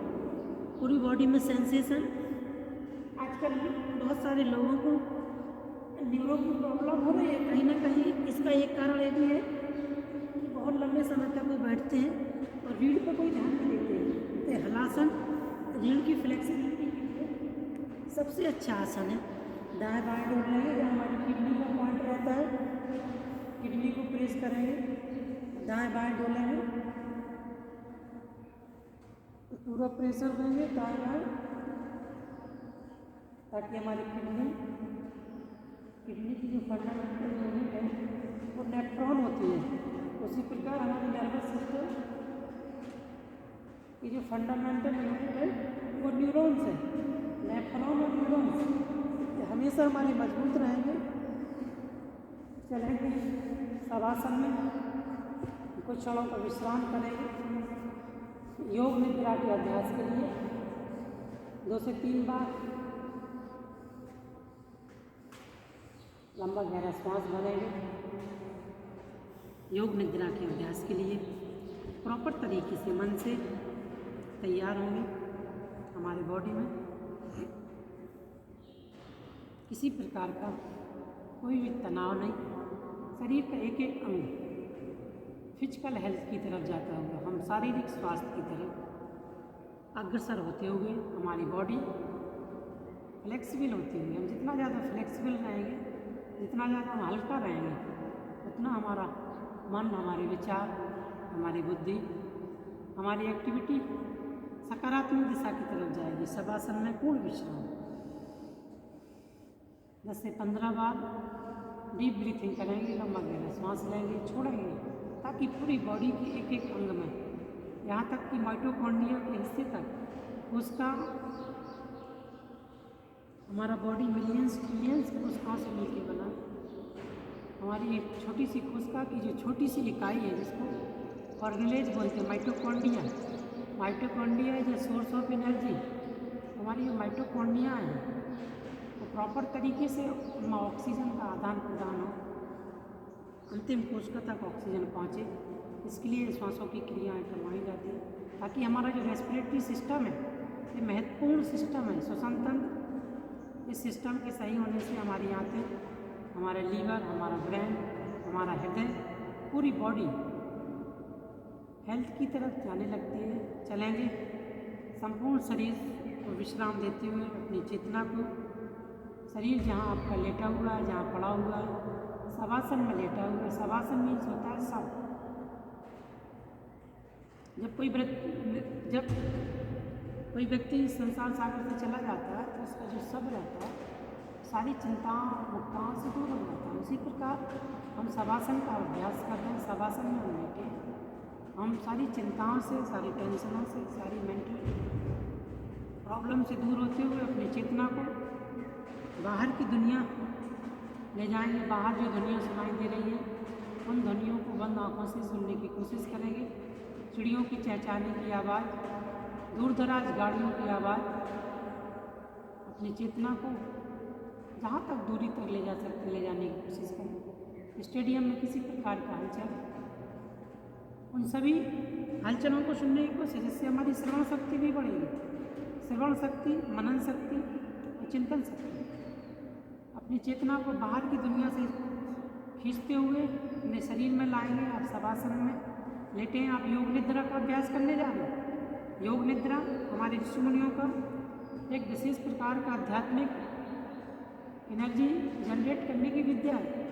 पूरी बॉडी में सेंसेशन, आजकल बहुत सारे लोगों को न्यूरो की प्रॉब्लम हो रही है। कहीं ना कहीं इसका एक कारण ये भी है कि बहुत लंबे समय तक वो बैठते हैं और रीढ़ पर कोई ध्यान नहीं देते हैं। तो हलासन रीढ़ की फ्लेक्सिबिलिटी के लिए सबसे अच्छा आसन है। दाएं बाएं डोल लेंगे, जहाँ हमारी किडनी का पॉइंट रहता है, किडनी को प्रेस करेंगे, दाएं बाएं डोलेंगे, पूरा प्रेशर देंगे दाएं बाएं, ताकि हमारी किडनी की जो फंडामेंटल यूनिट है वो नेफ्रॉन होती है। उसी प्रकार हमारी नर्वस सिस्टम की जो फंडामेंटल यूनिट है वो न्यूरॉन्स है। नेफ्रॉन और न्यूरॉन्स हमेशा हमारे मजबूत रहेंगे। चलेंगे शवासन में, कुछ क्षणों का विश्राम करेंगे। योग निद्रा के अभ्यास के लिए 2 से 3 बार लंबा गहरा श्वास भरेंगे। योग निद्रा के अभ्यास के लिए प्रॉपर तरीके से मन से तैयार होंगे। हमारे बॉडी में किसी प्रकार का कोई भी तनाव नहीं, शरीर का एक एक अंग फिजिकल हेल्थ की तरफ जाता हुआ हम शारीरिक स्वास्थ्य की तरफ अग्रसर होते हुए हमारी बॉडी फ्लेक्सिबल होती हुई, हम जितना ज़्यादा फ्लेक्सिबल रहेंगे, जितना ज़्यादा हम हल्का रहेंगे, उतना हमारा मन, हमारे विचार, हमारी बुद्धि, हमारी एक्टिविटी सकारात्मक दिशा की तरफ जाएगी। शवासन में पूर्ण विश्राम 10 से 15 बार डीप ब्रीथिंग करेंगे, लंबा गहरा श्वास लेंगे, छोड़ेंगे, ताकि पूरी बॉडी के एक एक अंग में, यहाँ तक कि माइटोकॉन्ड्रिया के हिस्से तक उसका, हमारा बॉडी मिलियंस ट्रिलियंस कोशिकाओं से मिलकर बना। हमारी एक छोटी सी कोशिका की जो छोटी सी इकाई है, जिसको ऑर्गेनेज बोलते हैं, mitochondria. Mitochondria is a source of energy. हमारी जो माइटोकॉन्ड्रिया है वो प्रॉपर तरीके से ऑक्सीजन का आदान प्रदान हो, अंतिम कोशिका तक ऑक्सीजन पहुँचे, इसके लिए श्वासों की क्रियाएँ करवाई जाती हैं, ताकि हमारा जो रेस्पिरेटरी सिस्टम है ये महत्वपूर्ण सिस्टम है, श्वसन तंत्र। इस सिस्टम के सही होने से हमारी आंतें, हमारा लीवर, हमारा ब्रेन, हमारा हृदय, पूरी बॉडी हेल्थ की तरफ जाने लगती है। चलेंगे संपूर्ण शरीर को विश्राम देते हुए, अपनी चेतना को, शरीर जहाँ आपका लेटा हुआ है, जहाँ पड़ा हुआ है, शवासन में लेटा हुआ है। शवासन मीन्स होता है सब। जब कोई व्यक्ति इस संसार सागर से चला जाता है तो उसका जो सब रहता है, सारी चिंताओं मुक्ताओं से दूर हो जाता है। उसी प्रकार हम शवासन का अभ्यास कर रहे हैं। शवासन में हम लेटे, हम सारी चिंताओं से, सारी टेंशनों से, सारी मेंटल प्रॉब्लम से दूर होते हुए अपनी चेतना को बाहर की दुनिया ले जाएंगे। बाहर जो दुनिया सुनाई दे रही है उन ध्वनियों को बंद आँखों से सुनने की कोशिश करेंगे। चिड़ियों की चहचहाने की आवाज़, दूर दराज गाड़ियों की आवाज़, अपनी चेतना को जहाँ तक दूरी तक ले जा सकते ले जाने की कोशिश करें। स्टेडियम में किसी प्रकार का हलचल, उन सभी हलचलों को सुनने की कोशिश, जिससे हमारी श्रवण शक्ति भी बढ़ेगी। श्रवण शक्ति, मनन शक्ति और चिंतन शक्ति। अपनी चेतना को बाहर की दुनिया से खींचते हुए अपने शरीर में लाएंगे। आप शवासन में लेटे हैं, आप योग निद्रा का अभ्यास करने जा रहे हैं। योग निद्रा हमारे ऋषि मुनियों का एक विशेष प्रकार का आध्यात्मिक एनर्जी जनरेट करने की विद्या है।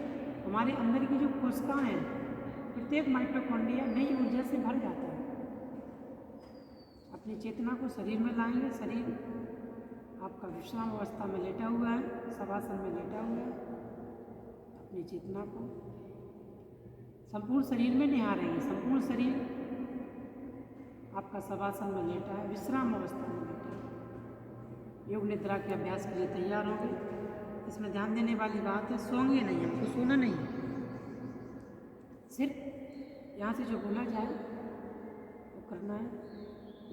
हमारे अंदर की जो कोशिकाएं हैं, प्रत्येक माइटोकॉन्ड्रिया नई ऊर्जा से भर जाता है। अपनी चेतना को शरीर में लाएंगे। शरीर आपका विश्राम अवस्था में लेटा हुआ है, शवासन में लेटा हुआ है। अपनी चेतना को संपूर्ण शरीर में निहारेंगे। संपूर्ण शरीर आपका शवासन में लेटा है, विश्राम अवस्था में लेटा है। योग निद्रा के अभ्यास के लिए तैयार होंगे। इसमें ध्यान देने वाली बात है, सोएंगे नहीं, हमको सोना नहीं है। सिर्फ यहाँ से जो बोला जाए वो करना है।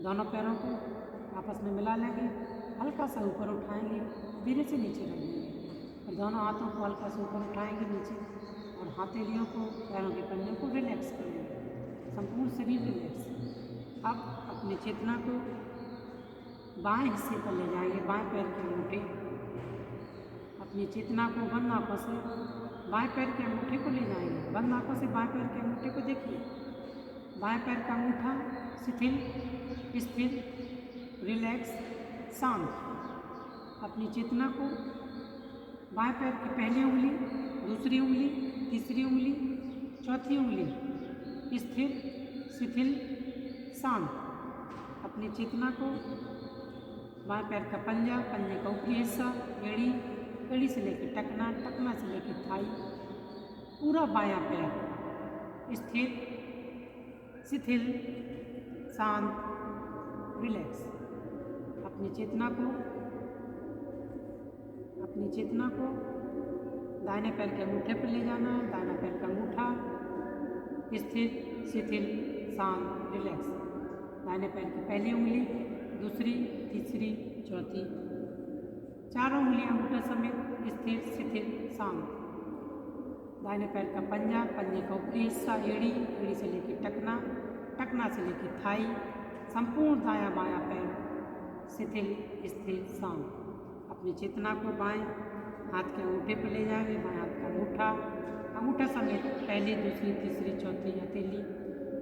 दोनों पैरों को आपस में मिला लेंगे, हल्का सा ऊपर उठाएंगे, धीरे से नीचे रख देंगे और दोनों हाथों को हल्का सा ऊपर उठाएंगे नीचे और हथेलियों को, पैरों के पन्ने को रिलैक्स करेंगे। संपूर्ण शरीर रिलैक्स। अब अपनी चेतना को बाएं हिस्से पर ले जाएंगे, बाएं पैर के अंगूठे। अपनी चेतना को बंद आँखों से बाएं पैर के अंगूठे को ले जाएंगे। बंद आँखों से बाएं पैर के अंगूठे को देखिए। बाएं पैर का अंगूठा शिथिल, स्थिर, रिलैक्स, शांत। अपनी चेतना को बाएं पैर की पहली उंगली, दूसरी उंगली, तीसरी उंगली, चौथी उंगली स्थिर, शिथिल, शांत। अपनी चेतना को बाएं पैर का पंजा, पंजे का ऊपरी हिस्सा, एड़ी, एड़ी से लेकर टखना, टखना से लेकर थाई, पूरा बायां पैर स्थिर, शिथिल, शांत, रिलैक्स। अपनी चेतना को दाहिने पैर के अंगूठे पर ले जाना है। दाहिना पैर का अंगूठा स्थिर, शिथिल, शांत, रिलैक्स। दाहिने पैर की पहली उंगली, दूसरी, तीसरी, चौथी, चारों उंगलियां अंगूठे समेत स्थिर, शिथिल, शांत। दाहिने पैर का पंजा, पंजे का ऊपरी हिस्सा, एड़ी, एड़ी से लेकर टखना, टखना से लेकर थाई, संपूर्ण दायां बायां पैर शिथिल, स्थिर, शांत। अपनी चेतना को बाएं हाथ के अंगूठे पर ले जाएंगे। बाएं हाथ का अंगूठा, अंगूठा समेत पहली, दूसरी, तीसरी, चौथी हथेली,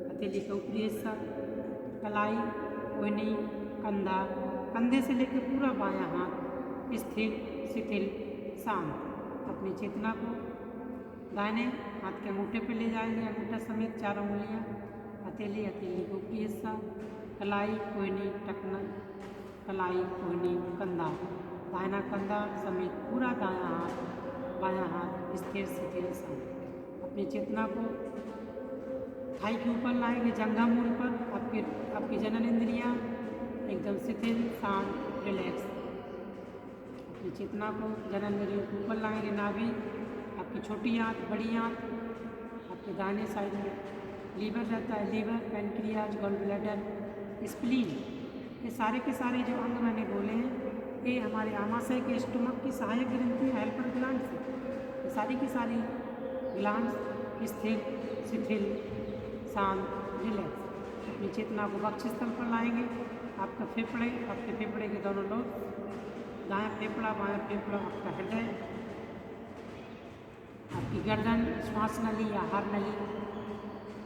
हथेली का ऊपरी हिस्सा, कलाई, कोहनी, कंधा, कंधे से लेकर पूरा बायां हाथ स्थिर, शिथिल, शांत। अपनी चेतना को दाहिने हाथ के अंगूठे पर ले जाएंगे। अंगूठा समेत चारों उंगलियां, हथेली, हथेली का ऊपरी हिस्सा, कलाई, कोहनी, टखना, कलाई, कोहनी, कंधा, दाहिना कंधा समेत पूरा दायां हाथ, बायां हाथ स्थिर, शिथिल, शांत। अपनी चेतना को थाई के ऊपर लाएंगे, जंघा मूल पर। आपकी जनन इंद्रियां एकदम शिथिल, शांत, रिलैक्स। अपनी चेतना को जनन इंद्रियों के ऊपर लाएंगे, नाभि, आपकी छोटी आंत, बड़ी आंत, आपके दाहिने साइड में लीवर रहता है, liver, pancreas, gall bladder, spleen, ये सारे के सारे जो अंग मैंने बोले हैं, ये हमारे आमाशय के स्टोमक की सहायक ग्रंथि, हेल्पर ग्लैंड्स है। ये सारी की सारी ग्लैंड्स स्थिर, शिथिल, शांत, रिलैक्स। अपनी चेतना को वक्षस्थल पर लाएंगे। आपके फेफड़े के दोनों लोग, दायां फेफड़ा, बायां फेफड़ा, आपका हृदय, आपकी गर्दन, श्वास नली या हार नली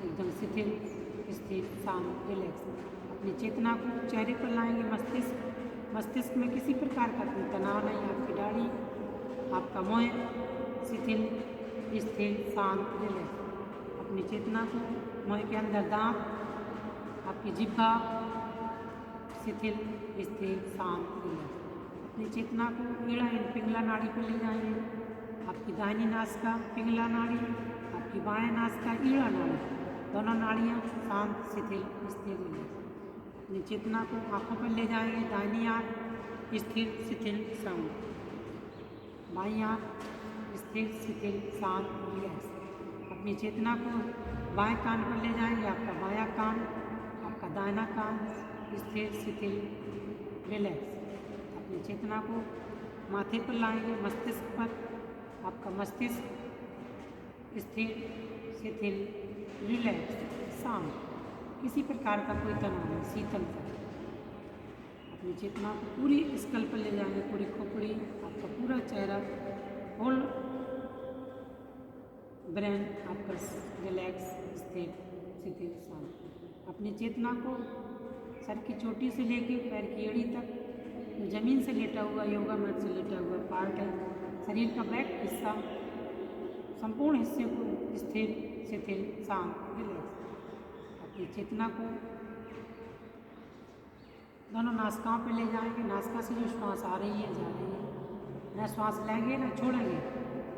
एकदम शिथिल, स्थिर, शांत, रिलैक्स। अपनी चेतना को चेहरे पर लाएंगे। मस्तिष्क में किसी प्रकार का कोई तनाव नहीं। आपकी दाढ़ी, आपका मुंह शिथिल, स्थिर, शांत, रिलैक्स। अपनी चेतना को मुंह के अंदर दांत, आपकी जिह्वा शिथिल, स्थिर, शांत, रिलैक्स। अपनी चेतना को ईड़ा पिंगला नाड़ी पर ले जाएंगे। आपकी दाहिनी नासिका पिंगला नाड़ी, आपकी बाएं नासिका ईड़ा नाड़ी, दोनों नाड़ियाँ शांत, शिथिल, स्थिर रिलैक्स। अपनी चेतना को आँखों पर ले जाएंगे। दाहिनी आँख स्थिर, शिथिल, शांत। बाईं आँख स्थिर, शिथिल, शांत, रिलैक्स। अपनी चेतना को बाएं कान पर ले जाएंगे। आपका बायां कान, आपका दाहिना कान स्थिर, शिथिल, रिलैक्स। अपनी चेतना को माथे पर लाएंगे, मस्तिष्क पर। आपका मस्तिष्क स्थिर, शिथिल, रिलैक्स, शांत, किसी प्रकार का कोई तनाव नहीं, शीतलता। अपनी चेतना को पूरी स्कल पर ले जाएंगे, पूरी खोपड़ी, आपका पूरा चेहरा, होल ब्रेन आपका रिलैक्स, स्थिर, शिथिल, शांत। अपनी चेतना को सर की चोटी से लेके पैर की एड़ी तक, जमीन से लेटा हुआ, योगा मैट से लेटा हुआ पार्ट है, शरीर का बैक हिस्सा, संपूर्ण हिस्से को स्थिर, शिथिल, शांत, रिलैक्स। अपनी चेतना को दोनों नासिकाओं पे ले जाएंगे। नासिका से जो श्वास आ रही है, जा रही है, न श्वास लेंगे न छोड़ेंगे।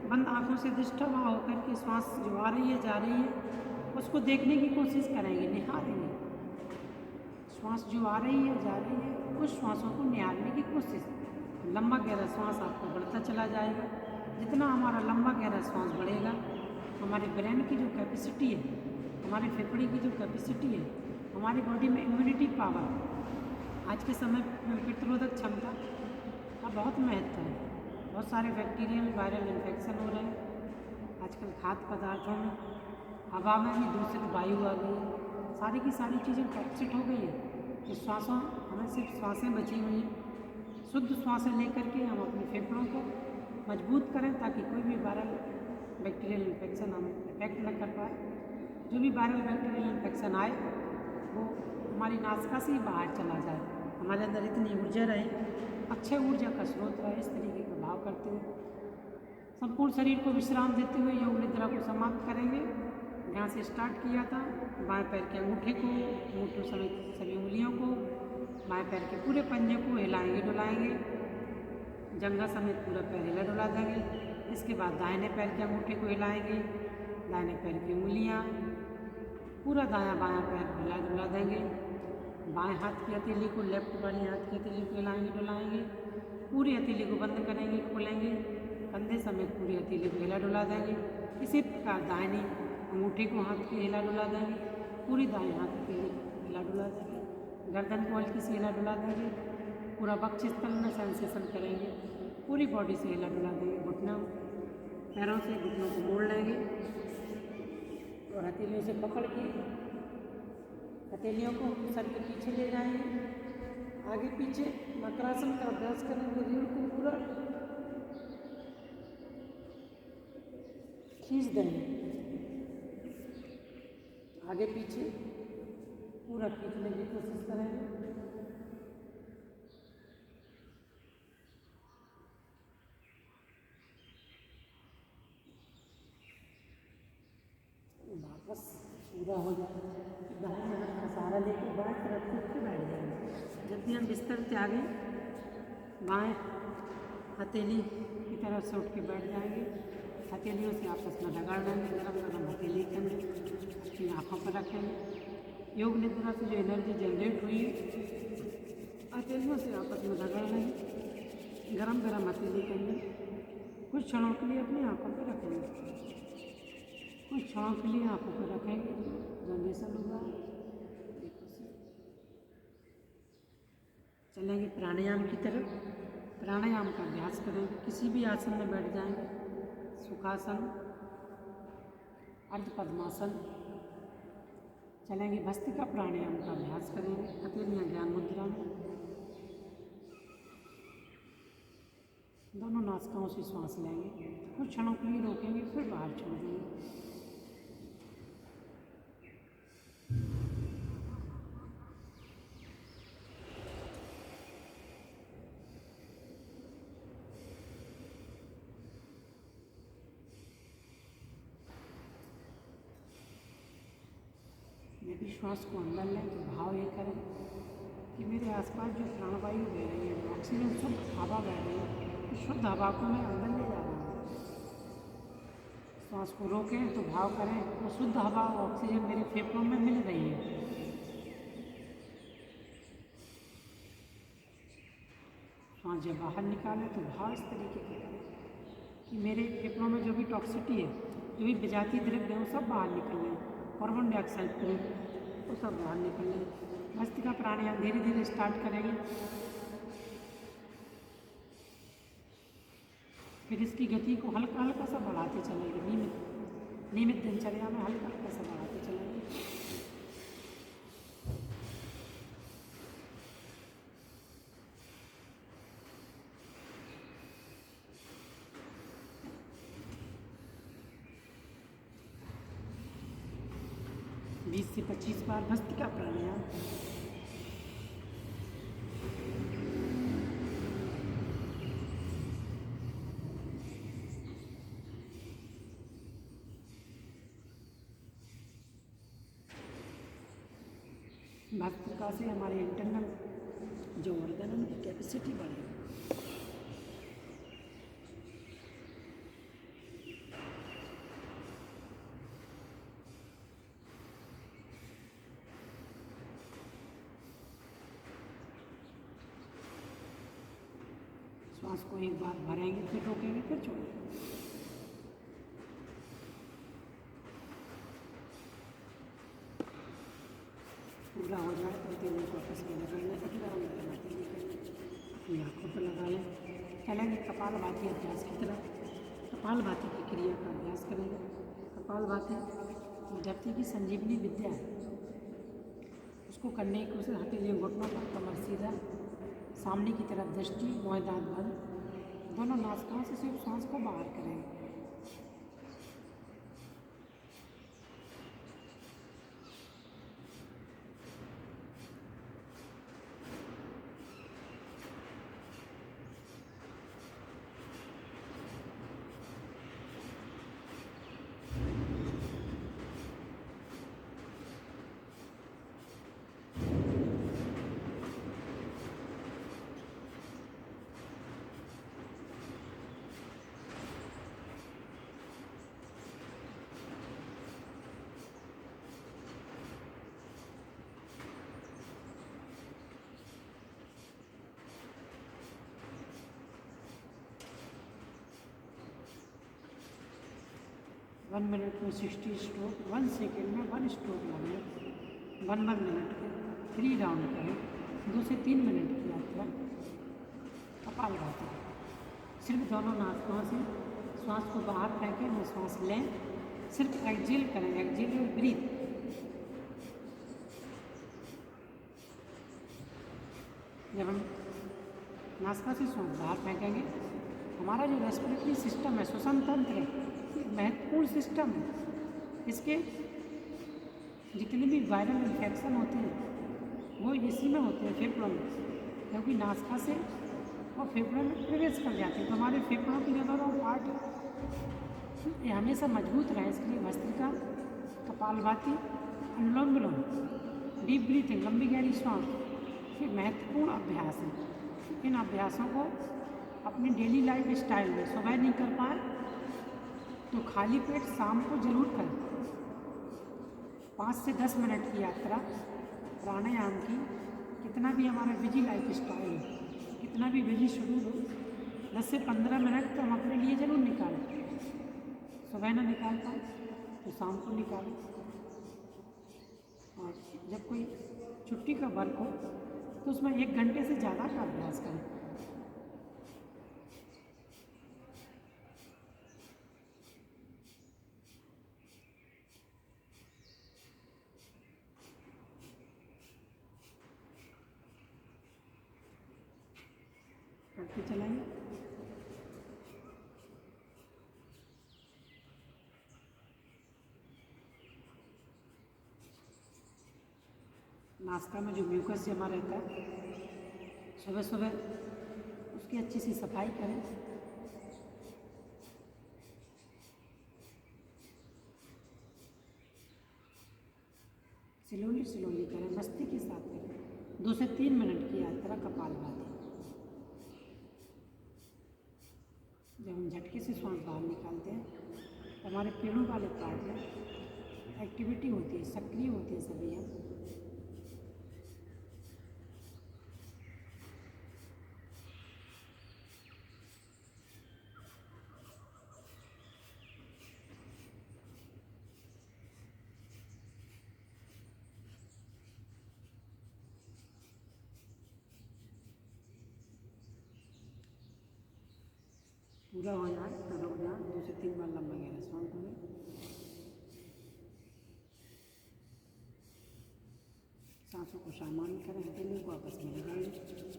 बंद आंखों से दृष्टवा होकर के श्वास जो आ रही है, जा रही है, उसको देखने की कोशिश करेंगे, निहारेंगे। श्वास जो आ रही है, जा रही है, उस श्वासों को निहारने की कोशिश। लंबा गहरा श्वास आपका बढ़ता चला जाएगा। जितना हमारा लंबा गहरा श्वास बढ़ेगा, हमारे ब्रेन की जो कैपेसिटी है, हमारे फेफड़े की जो कैपेसिटी है, हमारी बॉडी में इम्यूनिटी पावर, आज के समय में प्रतिरोधक क्षमता का बहुत महत्व है। बहुत सारे बैक्टीरियल वायरल इन्फेक्शन हो रहे हैं आजकल खाद्य पदार्थों में, हवा में भी दूषित वायु आ गई है, सारी की सारी चीज़ें टॉक्सिक हो गई है। तो श्वासों हमें सिर्फ श्वासें बची हुई हैं। शुद्ध श्वासें लेकर के हम अपने फेफड़ों को मजबूत करें ताकि कोई भी वायरल बैक्टीरियल इन्फेक्शन हमें इफेक्ट न कर पाए। जो भी वायरल बैक्टीरियल इन्फेक्शन आए वो हमारी नासिका से ही बाहर चला जाए, हमारे अंदर इतनी ऊर्जा रहे, अक्षय ऊर्जा का स्रोत रहे। इस तरीके का भाव करते हुए संपूर्ण शरीर को विश्राम देते हुए योग निद्रा को समाप्त करेंगे। जहाँ से स्टार्ट किया था, बाएं पैर के अंगूठे को, अंगूठों समेत सभी उंगलियों को, बाएं पैर के पूरे पंजे को हिलाएंगे, डुलाएंगे, जंघा समेत पूरा पैर हिला डुला देंगे। इसके बाद दाहिने पैर के अंगूठे को हिलाएंगे, दाहिने पैर की उंगलियाँ, पूरा दायां बायां पैर हिला डुला देंगे। बाएं हाथ की हथेली को, लेफ्ट वाली हाथ की हथेली को हिलाएंगे, डुलाएंगे, पूरी हथेली को बंद करेंगे, खोलेंगे, कंधे समेत पूरी हथेली को हिला डुला देंगे। इसी प्रकार दाहिनी अंगूठे को हाथ के हिला डुला देंगे, पूरी दाएं हाथ की हिला डुला देंगे, गर्दन को हल्की से हिला डुला देंगे, पूरा वक्षस्थल में सेंसेशन करेंगे, पूरी बॉडी से हिला डुला देंगे। घुटनों पैरों से घुटनों को मोड़ लेंगे और हथेलियों से पकड़ के हथेलियों को सर के पीछे ले जाएंगे, आगे पीछे मकरासन का अभ्यास करेंगे। रीढ़ को पूरा खींच देंगे, आगे पीछे पूरा खींचने की कोशिश करेंगे। वापस पूरा हो जाए, दाहिने हाथ का सहारा लेकर बाएं तरफ उठ के बैठ जाएंगे। जब भी हम बिस्तर त्यागें, बाएं हथेली की तरफ से उठ के बैठ जाएंगे। हथेलियों से आपस में रगड़ लेंगे, गरम गरम हथेली के अंदर अपनी आँखों पर रखेंगे। योग निद्रा से जो एनर्जी जनरेट हुई है, हथेलियों से आपस में रगड़ लेंगे, गरम गरम हथेली के अंदर कुछ क्षणों के लिए अपनी आँखों पर रखेंगे। कुछ क्षणों के लिए आँखों पर रखेंगे, जनरेशन होगा। चलेंगे प्राणायाम की तरफ। प्राणायाम का अभ्यास करेंगे, किसी भी आसन में बैठ जाएंगे, सुखासन, अर्ध पद्मासन। चलेंगे भस्त्रिका प्राणायाम का अभ्यास करेंगे, हथेलियाँ ज्ञान मुद्रा में, दोनों नासिकाओं से श्वास लेंगे, कुछ क्षणों के लिए रोकेंगे, फिर बाहर छोड़ देंगे। यदि श्वास को अंदर लें तो भाव ये करें कि मेरे आसपास जो प्राणवायु बह रही है, ऑक्सीजन शुद्ध हवा बह रही है, उस शुद्ध हवा को मैं अंदर ले जा रहा हूँ। श्वास को रोकें तो भाव करें तो शुद्ध हवा और ऑक्सीजन मेरे फेफड़ों में मिल रही है। श्वास जब बाहर निकालें तो भाव इस तरीके के करें कि मेरे फेफड़ों में जो भी टॉक्सिटी है, जो भी विजातीय द्रव्य है, वो सब बाहर निकल रहे हैं। कार्बन डाइऑक्साइड को वो सब बाहर निकल रहे हैं। भस्त्रिका प्राणायाम धीरे धीरे स्टार्ट करेंगे। फिर इसकी गति को हल्का हल्का सा बढ़ाते चलेंगे। नियमित दिनचर्या में हल्का हल्का सा बढ़ाते चलेंगे। बीस से 25 बार भस्त्रिका प्राणायाम। भस्त्रिका से हमारे इंटरनल जो ऑर्गन की कैपेसिटी बढ़ेगी। श्वास को एक बार भरेंगे, फिर रोकेंगे, फिर छोड़ेंगे। पूरा हो जाए तो तेल को आपस में लगाना, इतना लगाना अपनी आँखों पर लगा लें। चलेंगे कपालभाति अभ्यास की तरफ। कपालभाति की क्रिया का अभ्यास करेंगे। कपालभाति धरती की संजीवनी विद्या है, उसको करने की कोशिश। हथेलियों घुटनों पर, कमर सीधा, सामने की तरफ दृष्टि, मुँह दांत बंद, दोनों नासिकाओं से सिर्फ सांस को बाहर करेंगे। वन मिनट में 60 स्ट्रोक, 1 सेकेंड में 1 स्ट्रोक लगाएं। 1 मिनट के 3 राउंड करें। 2 से 3 मिनट की यात्रा कपालभाति। सिर्फ दोनों नाकों से श्वास को बाहर फेंकें, न श्वास लें, सिर्फ एक्सहेल करें। एक्सहेल और ब्रीथ। जब हम नासिका से श्वास बाहर फेंकेंगे, हमारा जो रेस्पिरेटरी सिस्टम है, श्वसन तंत्र है, महत्वपूर्ण सिस्टम है। इसके जितने भी वायरल इन्फेक्शन होते हैं वो इसी में होते हैं, फेफड़ों में, क्योंकि नासिका से वो फेफड़ों में प्रवेश कर जाते हैं। तो हमारे फेफड़ों की जो दोनों पार्ट है ये हमेशा मजबूत रहे, इसके लिए भस्त्रिका, कपालभाति, अनुलोम विलोम, डीप ब्रीथिंग, लंबी गहरी श्वास, ये महत्वपूर्ण अभ्यास हैं। इन अभ्यासों को अपनी डेली लाइफ स्टाइल में सुबह नहीं कर पाए तो खाली पेट शाम को जरूर करें। 5 से 10 मिनट की यात्रा प्राणायाम की। कितना भी हमारा बिजी लाइफ स्टाइल हो, कितना भी बिजी शेड्यूल हो, 10 से 15 मिनट तो हम अपने लिए ज़रूर निकालें। सुबह ना निकाल पाए तो शाम को निकालें। और जब कोई छुट्टी का वर्क हो तो उसमें 1 घंटे से ज़्यादा का अभ्यास करें। करते चलाएंगे। नासिका में जो म्यूकस जमा रहता है, सुबह सुबह उसकी अच्छी सी सफाई करें। स्लोली स्लोली करें, मस्ती के साथ करें। 2 से 3 मिनट की यात्रा कपालभाति। जब हम झटके से श्वास बाहर निकालते हैं हमारे पेड़ों वाले पार्ट में एक्टिविटी होती है, सक्रिय होती है सभी हम। पूरा हो जाए तो रुक जाए, 2 से 3 बार लंबा गहरा सांस लें। सांसों को सामान्य करें, हथेलियों को आपस में लगाएं,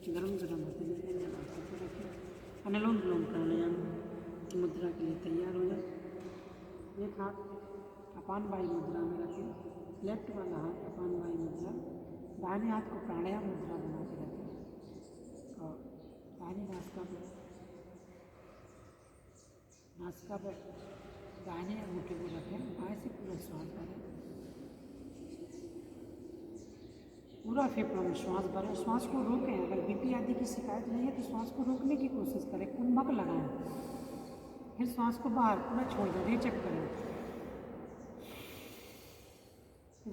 गरम गरम हथेली के आंखों को रखें। अनुलोम विलोम प्राणायाम की मुद्रा के लिए तैयार हो जाए। एक हाथ अपान वायु मुद्रा में रखें, लेफ्ट वाला हाथ अपान वायु मुद्रा, दाहिने हाथ को प्राणायाम मुद्रा बना के रखें और दाहिनी नासिका पर दाहिने अंगूठे को रखें, बाएं से पूरा श्वास भरें, पूरा फेफड़ों में श्वास भरें। श्वास को रोकें, अगर बीपी आदि की शिकायत नहीं है तो श्वास को रोकने की कोशिश करें, कुंभक लगाएं, फिर श्वास को बाहर पूरा छोड़ दें, रेचक करें,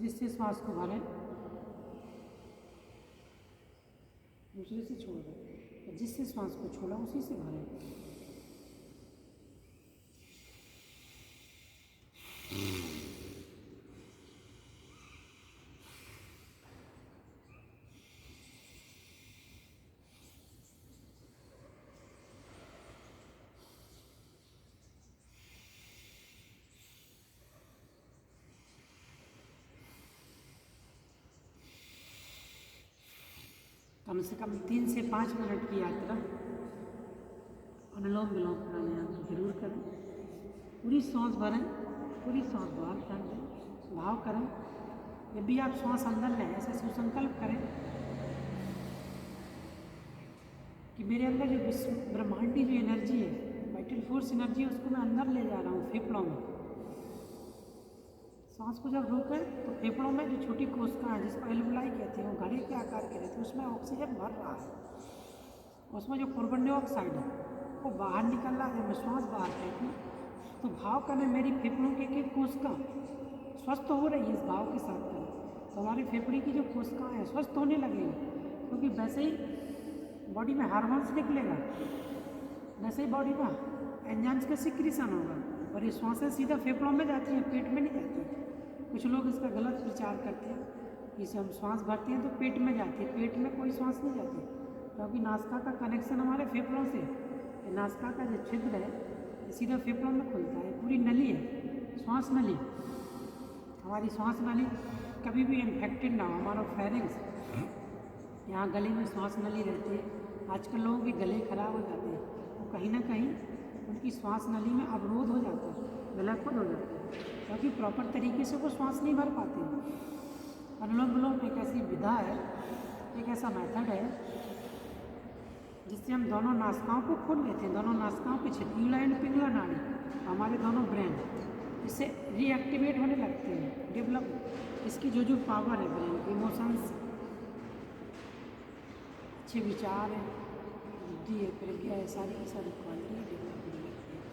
जिससे श्वास को भरें, दूसरे से छोड़ दें, जिससे श्वास को छोड़ा उसी से भरें। कम से कम 3 से 5 मिनट की यात्रा अनुलोम विलोम प्राणायाम जरूर करें। पूरी सांस भरें, पूरी सांस बाहर फेंक दें, भाव करें। जब भी आप सांस अंदर लें, ऐसा सुसंकल्प करें कि मेरे अंदर जो विश्व ब्रह्मांडी जो एनर्जी है, वाइटल फोर्स एनर्जी है, उसको मैं अंदर ले जा रहा हूँ फेफड़ों में। सांस को जब रोकें तो फेफड़ों में जो छोटी कोशिका है जिसको एल्वुलाई कहते हैं, वो घड़े के आकार के रहते हैं, उसमें ऑक्सीजन भर रहा है, उसमें जो कार्बन डाइऑक्साइड है वो बाहर निकल रहा है। जब मैं श्वास बाहर फेंकूँ तो भाव करें मेरी फेफड़ों की एक कोशिका स्वस्थ हो रही है, इस भाव के साथ करें तो हमारी फेफड़ी की जो कोशिकाएँ हैं स्वस्थ होने लगेगी, क्योंकि वैसे ही बॉडी में हार्मोन्स निकलेगा, वैसे ही बॉडी में एंजाइम्स का सिक्रीशन होगा और ये श्वासें सीधा फेफड़ों में जाती हैं, पेट में नहीं जाती। कुछ लोग इसका गलत प्रचार करते हैं, इसे हम श्वास भरते हैं तो पेट में जाती है, पेट में कोई श्वास नहीं जाती, क्योंकि नासिका का कनेक्शन हमारे फेफड़ों से, नासिका का जो छिद्र है सीधा फेफड़ों में खुलता है, पूरी नली है, श्वास नली। हमारी श्वास नली कभी भी इन्फेक्टेड ना हो, हमारा फेरिंग्स यहाँ गले में श्वास नली रहती है। आजकल लोगों के गले खराब हो जाते हैं, वो कहीं ना कहीं उनकी श्वास नली में अवरोध हो जाता है, गलापन हो जाता है, क्योंकि प्रॉपर तरीके से वो श्वास नहीं भर पाते हैं। अनुलोम विलोम एक ऐसी विधा है, एक ऐसा मेथड है जिससे हम दोनों नासिकाओं को खोल लेते हैं, दोनों नासिकाओं के छिद्र यूला एंड पिंगला नाड़ी, हमारे दोनों ब्रेन इससे रीएक्टिवेट होने लगते हैं, डेवलप इसकी जो पावर है, ब्रेन इमोशंस, अच्छे विचार है, बुद्धि है, प्रज्ञा है, सारी की सारी क्वालिटी डेवलप होने लगती है।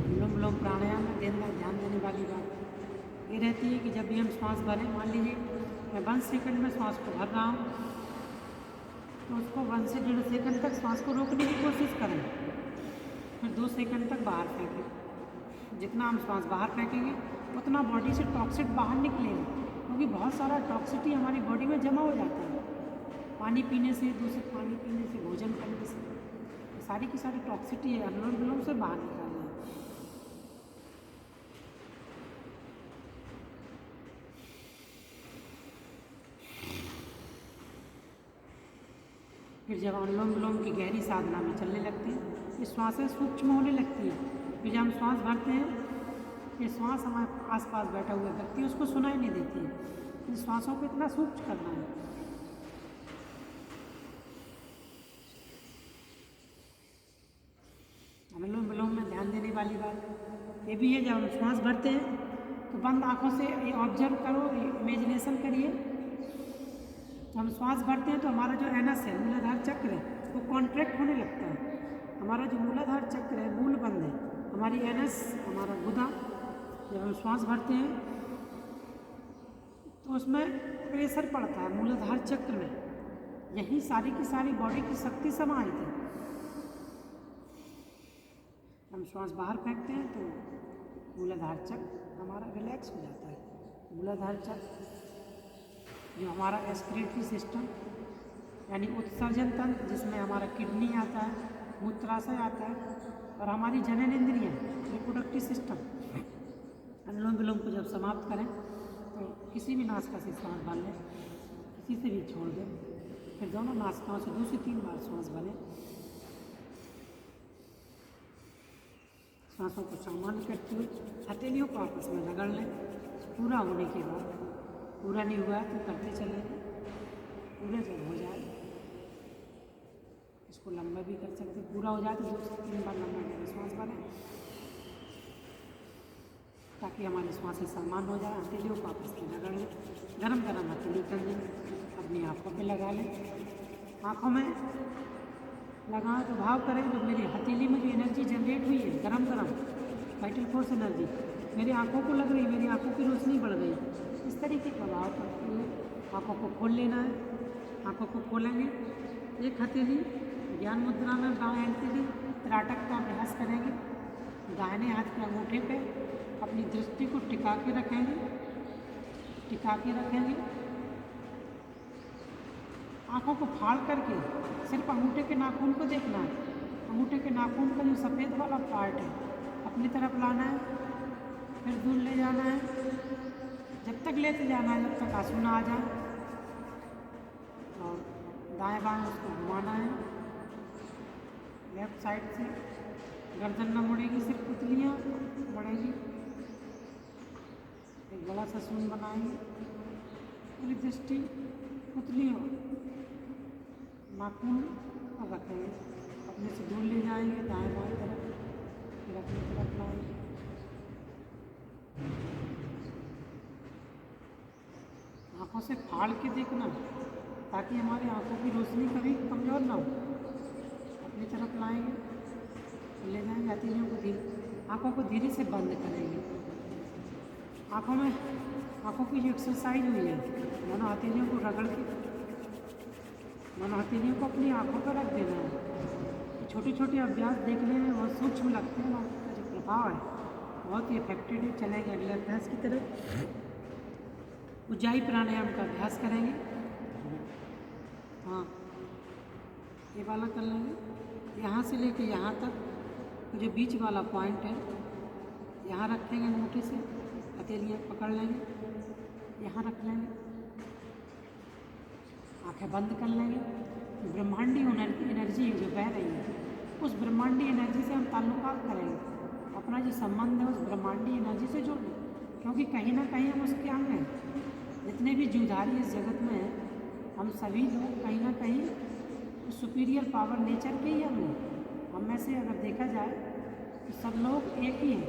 अनुलोम विलोम प्राणायाम में ध्यान देने वाली बात ये रहती है कि जब भी हम श्वास भरें, मान लीजिए मैं 1 सेकंड में श्वास को भर रहा हूँ तो उसको 1 से 1.5 सेकंड तक श्वास को रोकने की कोशिश करें, फिर 2 सेकंड तक बाहर फेंकें। जितना हम श्वास बाहर फेंकेंगे उतना बॉडी से टॉक्सिट बाहर निकलेगा, क्योंकि बहुत सारा टॉक्सिटी हमारी बॉडी में जमा हो जाता है, पानी पीने से, दूषित पानी पीने से, भोजन करने से, सारी की सारी टॉक्सिटी है अनुलोम विलोम से बाहर निकालना है। फिर जब अनुलोम विलोम की गहरी साधना में चलने लगते हैं, ये श्वासें सूक्ष्म होने लगती है। फिर जब हम श्वास भरते हैं, ये श्वास हमारे आसपास बैठा हुआ व्यक्ति उसको सुनाई नहीं देती है, इन श्वासों को इतना सूक्ष्म करना है। अनुलोम विलोम में ध्यान देने वाली बात ये भी है, जब हम श्वास भरते हैं तो बंद आँखों से ये ऑब्जर्व करो, इमेजिनेशन करिए जब हम श्वास भरते हैं तो हमारा जो एनस है, मूलाधार चक्र है, वो कॉन्ट्रैक्ट होने लगता है। हमारा जो मूलाधार चक्र है मूल बंद है, हमारी एनस, हमारा गुदा, जब हम श्वास भरते हैं तो उसमें प्रेशर पड़ता है मूलाधार चक्र में। यही सारी की सारी बॉडी की शक्ति समाहित है। हम श्वास बाहर फेंकते हैं तो मूलाधार चक्र हमारा रिलैक्स हो जाता है। मूलाधार चक्र जो हमारा एस्पिरेटरी सिस्टम यानी उत्सर्जन तंत्र, जिसमें हमारा किडनी आता है, मूत्राशय आता है, और हमारी जनन इंद्रियाँ, रिप्रोडक्टिव सिस्टम, अनुलोम विलोम को जब समाप्त करें तो किसी भी नासिका से श्वास भर लें, किसी से भी छोड़ दें, फिर दोनों नासिकाओं से 2 से 3 बार श्वास भरें। सांसों को सामान्य करते हुए हथेलियों को आपस में रगड़ लें। पूरा होने के बाद, पूरा नहीं हुआ तो करते चलें, पूरा जब हो जाए इसको लंबा भी कर सकते, पूरा हो जाए तो 2 से 3 बार लंबा श्वास भरें ताकि हमारी श्वासें समान हो जाए। हथेलियों को आपस में रगड़ लें, गरम गरम हथेली कर लें, अपनी आँखों पे लगा लें। आँखों में लगाएं तो भाव करें जो मेरी हथेली में जो एनर्जी जनरेट हुई है, गरम गरम वाइटल फोर्स एनर्जी मेरी आँखों को लग रही, मेरी आँखों की रोशनी बढ़ गई। इस तरीके का भाव करते हुए आँखों को खोल लेना है। आँखों को खोलेंगे, एक हथेली ज्ञान मुद्रा में, बाएं हथेली त्राटक का अभ्यास करेंगे। दाहिने हाथ के अंगूठे पे अपनी दृष्टि को टिका के रखेंगे, टिका के रखेंगे। आँखों को फाड़ करके सिर्फ अंगूठे के नाखून को देखना है। अंगूठे के नाखून का जो सफ़ेद वाला पार्ट है अपनी तरफ लाना है, फिर दूर ले जाना है, जब तक लेते जाना है जब तक आंसू ना आ जाए, और दाएं बाएं उसको घुमाना है। लेफ्ट साइड से गर्दन न मुड़ेगी, सिर्फ पुतलियाँ बढ़ेगी। एक बड़ा सा शून्य बनाएंगे, पूरी दृष्टि पुतलियों नाखून और रखेंगे, अपने से दूर ले जाएंगे दाएं बाएं तरफ, फिर अपनी तरफ लाएंगे। आँखों से फाड़ के देखना ताकि हमारी आँखों की रोशनी कभी कमज़ोर ना हो। अपनी तरफ लाएंगे, ले जाएंगे हथेलियों को धीरे, आँखों को धीरे से बंद करेंगे। आँखों में, आँखों की जो एक्सरसाइज हुई है, दोनों हथेलियों को रगड़ के दोनों हथेलियों को अपनी आँखों पर रख देना है। छोटे छोटे अभ्यास देखने में बहुत सूक्ष्म लगते हैं, उनका जो प्रभाव है बहुत ही इफेक्टिव है। चलेंगे अगले अभ्यास की तरफ। उज्जाई प्राणायाम का अभ्यास करेंगे। हाँ, ये वाला कर लेंगे। यहाँ से लेके यहाँ तक जो बीच वाला पॉइंट है, यहाँ रखेंगे अंगूठे से, हथेलियाँ पकड़ लेंगे, यहाँ रख लेंगे, आँखें बंद कर लेंगे। ब्रह्मांडी एनर्जी जो बह रही है, उस ब्रह्मांडी एनर्जी से हम ताल्लुकात करेंगे, अपना जो संबंध है उस ब्रह्मांडी एनर्जी से जोड़ लें, क्योंकि कहीं ना कहीं हम उसके अंग हैं। जितने भी जुझारी इस जगत में हैं, हम सभी लोग कहीं ना कहीं सुपीरियर पावर नेचर के ही अंग हैं। हम में से अगर देखा जाए तो सब लोग एक ही हैं।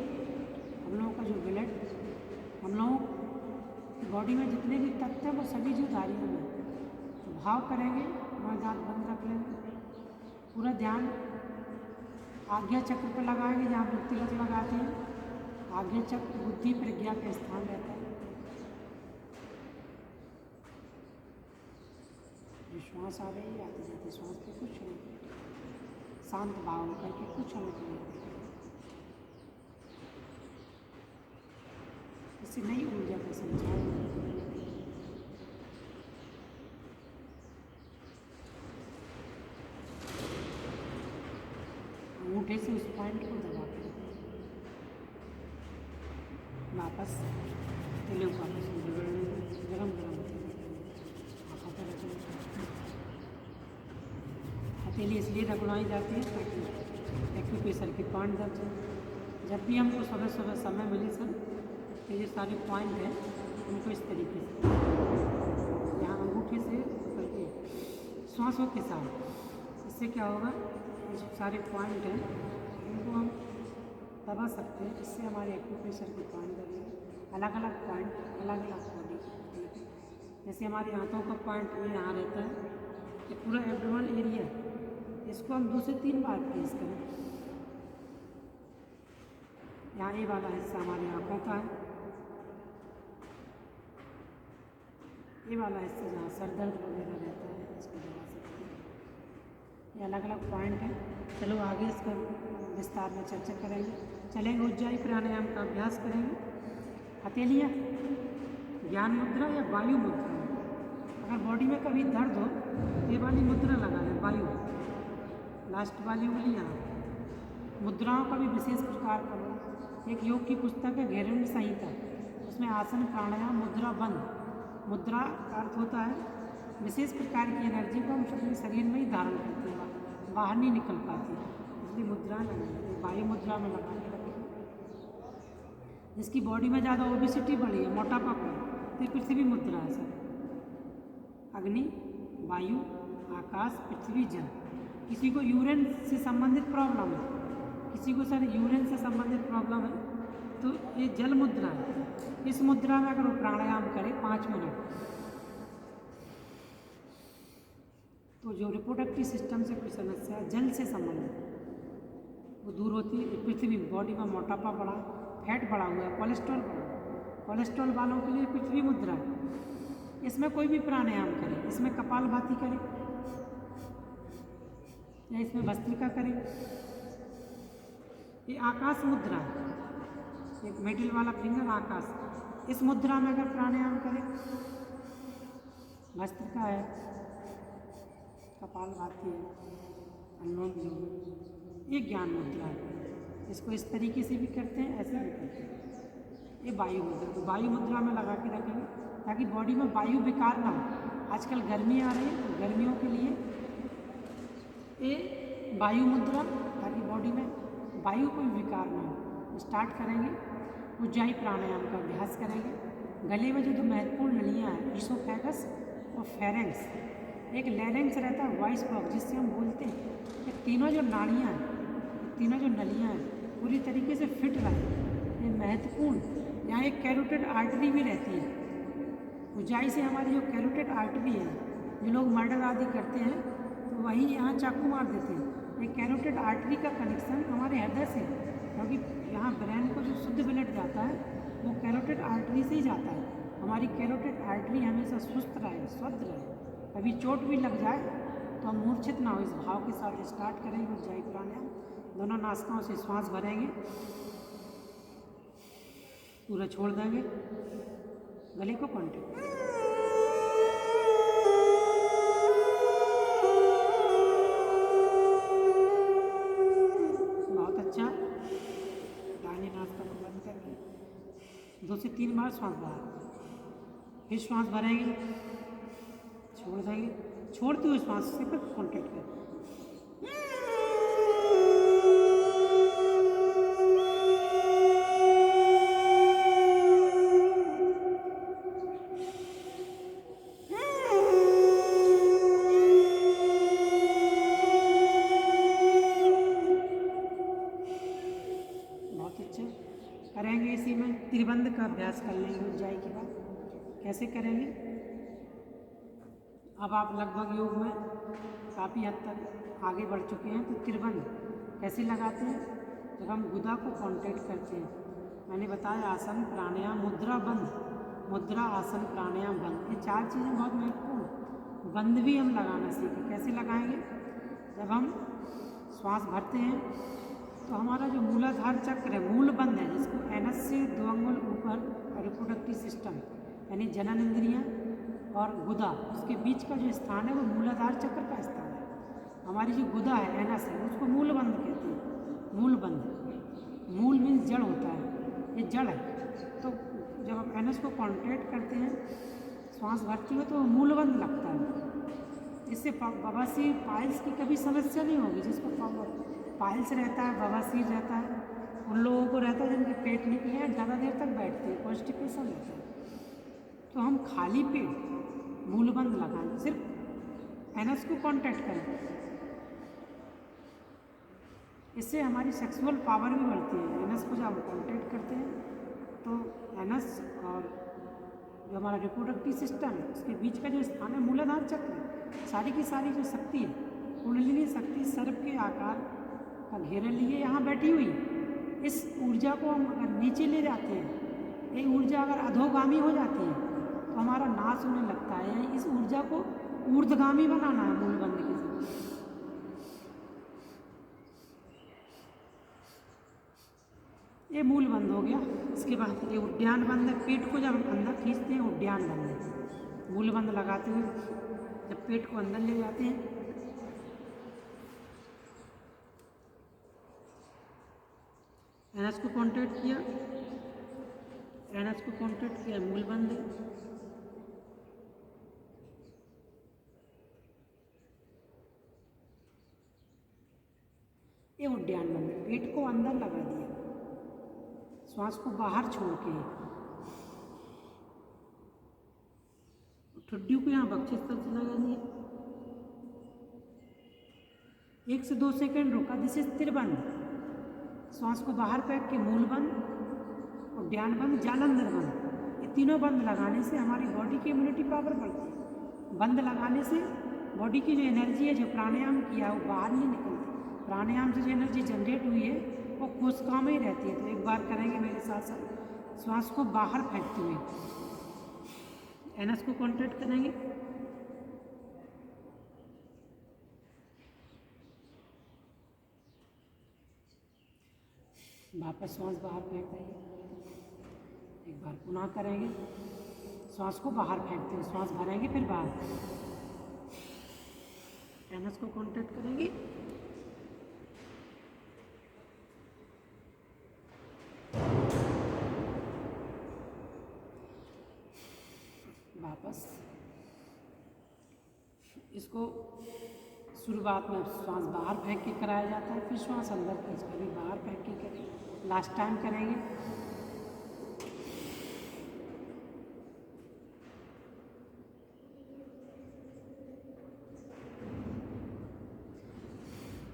हम लोगों का जो ब्लड, हम लोगों की बॉडी में जितने भी तत्व हैं वो सभी जुझारियों में। तो भाव करेंगे, हमारे दांत बंद रख लेंगे, पूरा ध्यान आज्ञा चक्र पर लगाएंगे, जहाँ हम तिलक लगाते हैं। आज्ञा चक्र बुद्धि प्रज्ञा का स्थान रहता है। जो श्वास आ रही है, आते जाते श्वास पे कुछ शांत भाव करके कुछ हमें नहीं, इससे नई ऊर्जा का संचार होगा। अंगूठे से उस पॉइंट को दबा के वापस तेलों को आपस में रगड़ने, गरम गरम आँखों पर रखने। हथेली इसलिए रगड़ाई जाती है ताकि एक्यूप्रेशर के पॉइंट दर्ज हो। जब भी हमको सुबह सुबह समय मिले सर, तो ये सारे पॉइंट हैं, उनको इस तरीके से यहाँ अंगूठे से करके श्वासों के साथ, इससे क्या होगा, जो सारे पॉइंट हैं उनको हम दबा सकते हैं। इससे हमारे एक्यूप्रेशर के पॉइंट अलग अलग पॉइंट, अलग अलग बॉडी जैसे हमारे हाथों का पॉइंट ये यहाँ रहता है, ये पूरा एब्डोमेन एरिया, इसको हम 2 से 3 बार प्रेस करें। यहाँ ये वाला हिस्सा हमारी आँखों का है, ये वाला हिस्सा जहाँ सर दर्द वगैरह रहता है इसको दबा सकते हैं। ये अलग अलग पॉइंट है। चलो आगे इसका विस्तार में चर्चा करेंगे। चलेंगे उज्जाई प्राणायाम का अभ्यास करेंगे। हथेलियाँ ज्ञान मुद्रा या वायु मुद्रा। अगर बॉडी में कभी दर्द हो तो ये वाली मुद्रा लगा लें, वायु, लास्ट वाली उंगली यहाँ। मुद्राओं का भी विशेष प्रकार करो। एक योग की पुस्तक है घेरण्य संहिता, उसमें आसन प्राणायाम मुद्रा बंद। मुद्रा का अर्थ होता है विशेष प्रकार की एनर्जी को हम अपने शरीर में ही धारण करते हैं, बाहर नहीं निकल पाती, इसलिए मुद्रा लगाएंगे। वायु मुद्रा में लगा के रखें। जिसकी बॉडी में ज़्यादा ओबिसिटी बढ़ी है, मोटापा बढ़ा, तो पृथ्वी मुद्रा है सर। अग्नि, वायु, आकाश, पृथ्वी, जल। किसी को यूरिन से संबंधित प्रॉब्लम है, किसी को सर यूरिन से संबंधित प्रॉब्लम है, तो ये जल मुद्रा है। इस मुद्रा में अगर वो प्राणायाम करें 5 मिनट, तो जो रिप्रोडक्टिव सिस्टम से कोई समस्या है जल से संबंधित वो दूर होती है। पृथ्वी, बॉडी में मोटापा बढ़ा, फैट बढ़ा हुआ है, कोलेस्ट्रॉल बढ़ा, कोलेस्ट्रॉल वालों के लिए पृथ्वी मुद्रा है। इसमें कोई भी प्राणायाम करें, इसमें कपालभाति करें या इसमें भस्त्रिका करें। ये आकाश मुद्रा है, एक मिडिल वाला फिंगर आकाश, इस मुद्रा में अगर प्राणायाम करें, भस्त्रिका है, कपालभाति है, अनुलोम विलोम, ये ज्ञान मुद्रा है। इसको इस तरीके से भी करते हैं, ऐसे भी करते हैं। ये वायु मुद्रा, तो वायु मुद्रा में लगा के रखेंगे ताकि बॉडी में वायु विकार ना हो। आजकल गर्मी आ रही है, तो गर्मियों के लिए ये वायु मुद्रा, ताकि बॉडी में वायु कोई विकार ना हो। स्टार्ट करेंगे, उज्जाई प्राणायाम का अभ्यास करेंगे। गले में जो 2 महत्वपूर्ण नलियाँ हैं, इसोफेगस और फेरेंक्स, एक लैरिंक्स रहता है, वॉइस बॉक्स, जिससे हम बोलते हैं। ये तीनों जो नाड़ियाँ हैं, तीनों जो नलियाँ हैं, पूरी तरीके से फिट रहे, ये महत्वपूर्ण। यहाँ एक कैरोटिड आर्टरी भी रहती है। उज्जाई से हमारी जो कैरोटिड आर्टरी है, जो लोग मर्डर आदि करते हैं तो वही यहाँ चाकू मार देते हैं। ये कैरोटिड आर्टरी का कनेक्शन हमारे हृदय से, क्योंकि यहाँ ब्रेन को जो शुद्ध ब्लड जाता है वो कैरोटिड आर्टरी से ही जाता है। हमारी कैरोटिड आर्टरी हमेशा स्वस्थ रहे, स्वस्थ रहे। कभी चोट भी लग जाए तो हम मूर्छित ना हो। इस भाव के साथ स्टार्ट करेंगे उज्जाई प्राणायाम। दोनों नासिकाओं से श्वास भरेंगे, पूरा छोड़ देंगे, गले को कॉन्टैक्ट। बहुत अच्छा। दाहिने नासिका को बंद करके 2 से 3 बार श्वास बाहर, फिर श्वास भरेंगे, छोड़ देंगे, छोड़ते हुए श्वास से फिर कॉन्टैक्ट करें। बहुत अच्छा करेंगे। इसी में त्रिबंध का अभ्यास कर लेंगे उज्जाई के बाद। कैसे करेंगे? अब आप लगभग योग में काफ़ी हद तक आगे बढ़ चुके हैं। तो त्रिबंध कैसे लगाते हैं? जब हम गुदा को कॉन्टैक्ट करते हैं, मैंने बताया आसन प्राणायाम मुद्रा बंद, मुद्रा आसन प्राणायाम बंद, ये 4 चीज़ें बहुत महत्वपूर्ण। बंद भी हम लगाना सीखें। कैसे लगाएंगे? जब हम श्वास भरते हैं तो हमारा जो मूलाधार चक्र है, मूल बंद है, जिसको एनस से 2 अंगुल ऊपर रिप्रोडक्टिव सिस्टम यानी जनन इंद्रियाँ और गुदा, उसके बीच का जो स्थान है वो मूलाधार चक्र का स्थान है। हमारी जो गुदा है, एनस है, उसको मूल बंद कहते हैं। मूल बंद, मूल मीन्स जड़ होता है, ये जड़ है। तो जब हम एनस को कॉन्ट्रैक्ट करते हैं, श्वास भरती है, तो मूल बंद लगता है। इससे बवासीर पाइल्स की कभी समस्या नहीं होगी। जिसको पाइल्स रहता है, बवासीर रहता है, उन लोगों को रहता है जिनके पेट निकले हैं, ज़्यादा देर तक बैठते हैं, कॉन्स्टिपेशन रहता है। तो हम खाली पेट मूलबंद लगाएं, सिर्फ एनस को कॉन्टैक्ट करें। इससे हमारी सेक्सुअल पावर भी बढ़ती है। एनस को जब हम कॉन्टैक्ट करते हैं तो एनस और जो हमारा रिप्रोडक्टिव सिस्टम है उसके बीच का जो स्थान है मूलाधार चक्र, सारी की सारी जो शक्ति है कुंडलिनी शक्ति सर्प के आकार का घेरा लिए यहाँ बैठी हुई है। इस ऊर्जा को हम अगर नीचे ले जाते हैं, ये ऊर्जा अगर अधोगामी हो जाती है तो हमारा नाश होने लगता है। यानी इस ऊर्जा को ऊर्ध्वगामी बनाना है मूलबंध के जरिए। ये मूल बंद हो गया। इसके बाद ये उद्यान बंद है। पेट को जब हम अंदर खींचते हैं उद्यान बंद है। मूल बंद लगाते हुए जब पेट को अंदर ले जाते हैं एनएस को कॉन्ट्रैक्ट किया, एनएस को कॉन्ट्रैक्ट किया, मूल बंद है। ये उद्यान बंद है। पेट को अंदर लगा दिया, श्वास को बाहर छोड़ के ठुड्डियों को यहाँ बक्षस्थल से लगा दिया। 1 से 2 सेकंड रुका, दिस इज स्थिर बंद। श्वास को बाहर फेंक के मूल बंद, उद्यान बंद, जालंधर बंद, ये तीनों बंद लगाने से हमारी बॉडी की इम्यूनिटी पावर बढ़ती है। बंद लगाने से बॉडी की जो एनर्जी है, जो प्राणायाम किया है वो बाहर नहीं निकलती। प्राणायाम से जो एनर्जी जनरेट हुई है वो कोशिका में ही रहती है। तो एक बार करेंगे मेरे साथ साथ, श्वास को बाहर फेंकते हुए एनएस को कॉन्ट्रैक्ट करेंगे, वापस श्वास बाहर फेंक देंगे। एक बार पुनः करेंगे, श्वास को बाहर फेंकते हुए श्वास भरेंगे, फिर बाहर एनएस को कॉन्ट्रैक्ट करेंगे, वापस इसको शुरुआत में श्वास बाहर फेंक के कराया जाता है, फिर श्वास अंदर खींच कर भी बाहर फेंक के करें। लास्ट टाइम करेंगे।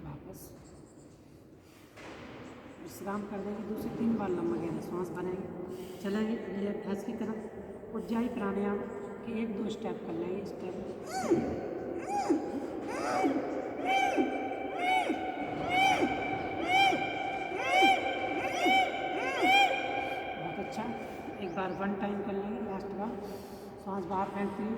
वापस विश्राम कर देंगे, 2 से 3 बार लंबा गहरा श्वास भरेंगे। चलेंगे अगले अभ्यास की तरफ। उज्जाई प्राणायाम के 1-2 स्टेप कर लेंगे। स्टेप बहुत अच्छा। एक बार 1 टाइम कर लेंगे, लास्ट बार श्वास बाहर फेंकते हुए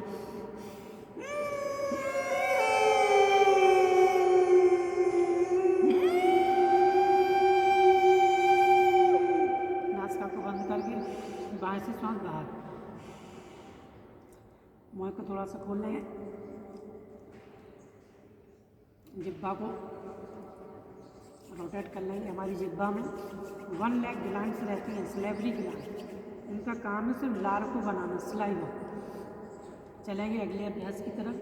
नासिका को बंद करके बाहर से श्वास बाहर। मुंह को थोड़ा सा खोल लेंगे, जिब्बा को रोटेट कर लेंगे। हमारी जिब्बा में 1 लेग ग्लैंड्स रहती हैं, स्लेवरी ग्लैंड, इनका काम है सिर्फ लार को बनाना, सलाइवा। चलेंगे अगले अभ्यास की तरफ।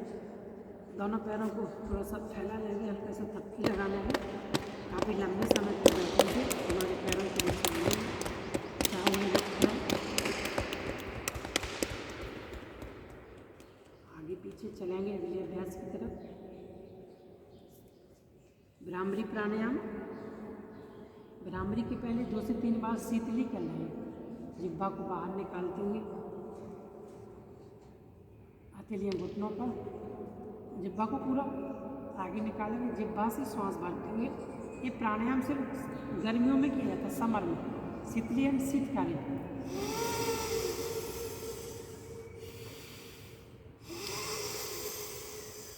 दोनों पैरों को थोड़ा सा फैला लेंगे, हल्का सा थपकी लगा लेंगे। काफ़ी लंबे समय तक बैठेंगे, हमारे पैरों को आगे पीछे चलेंगे अगले अभ्यास की तरफ। भ्रामरी प्राणायाम। भ्रामरी के पहले 2 से 3 बार शीतली कर लेंगे, जिह्वा को बाहर निकालते हुए हथेलियाँ घुटनों पर, जिह्वा को पूरा आगे निकालेंगे, जिह्वा से श्वास भरते हुए। ये प्राणायाम सिर्फ गर्मियों में किया जाता है, समर में, शीतली एंड शीतकालीन।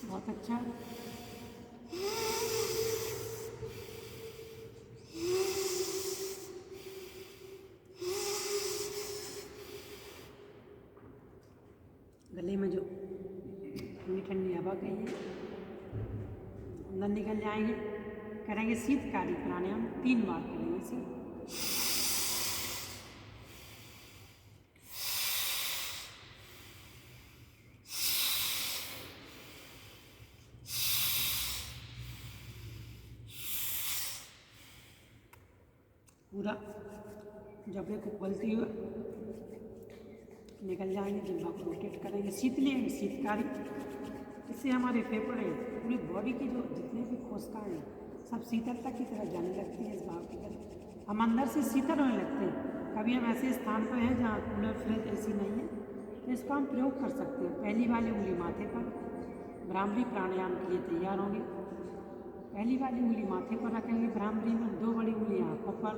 बहुत अच्छा। गले में जो ठंडी ठंडी हवा गई है अंदर निकल जाएंगे। करेंगे शीतकारी प्राणायाम, 3 बार करेंगे इसे। पूरा जबड़े को खोलते हुए निकल जाएंगे, जिह्वा को रोटेट करेंगे। शीतली एंड शीतकारी, इससे हमारे फेफड़े, पूरी बॉडी की जो जितने भी कोशिकाएँ हैं सब शीतलता की तरफ जाने लगती हैं, इस भाव की तरफ। हम अंदर से शीतल होने लगते हैं। कभी हम ऐसे स्थान पर हैं जहाँ कूलर फ्रिज ऐसी नहीं है, तो इसका हम प्रयोग कर सकते हैं। पहली वाली उंगली माथे पर, भ्रामरी प्राणायाम के लिए तैयार होंगे। पहली वाली उंगली माथे पर रखेंगे, भ्रामरी में 2 बड़ी उंगलियां आँखों पर,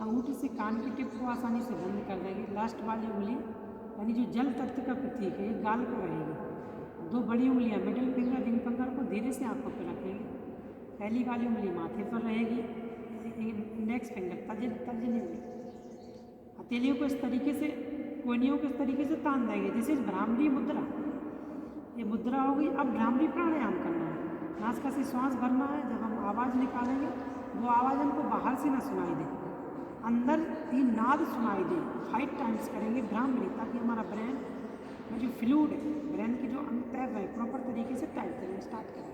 अंगूठी से कान की टिप को आसानी से बंद कर देंगे। लास्ट वाली उंगली यानी जो जल तत्व का प्रतीक है, ये गाल पर रहेगी। 2 बड़ी उंगलियां मिडिल फिंगर, रिंग फिंगर को धीरे से आँखों पर रखेंगे। पहली वाली उंगली माथे पर रहेगी, इंडेक्स फिंगर तर्जनी में हथेलियों को इस तरीके से, कोहनियों को इस तरीके से तान देंगे। जैसे भ्रामरी मुद्रा, ये मुद्रा हो गई। अब भ्रामरी प्राणायाम करना है, नासिका से श्वास भरना है। जब हम आवाज़ निकालेंगे वो आवाज़ हमको बाहर से ना सुनाई दे, अंदर ही नाद सुनाई दे। 5 टाइम्स करेंगे भ्रामरी, ताकि हमारा ब्रेन में जो फ्लूइड है, ब्रेन के जो अंग है प्रॉपर तरीके से टाइट करें। स्टार्ट करेंगे।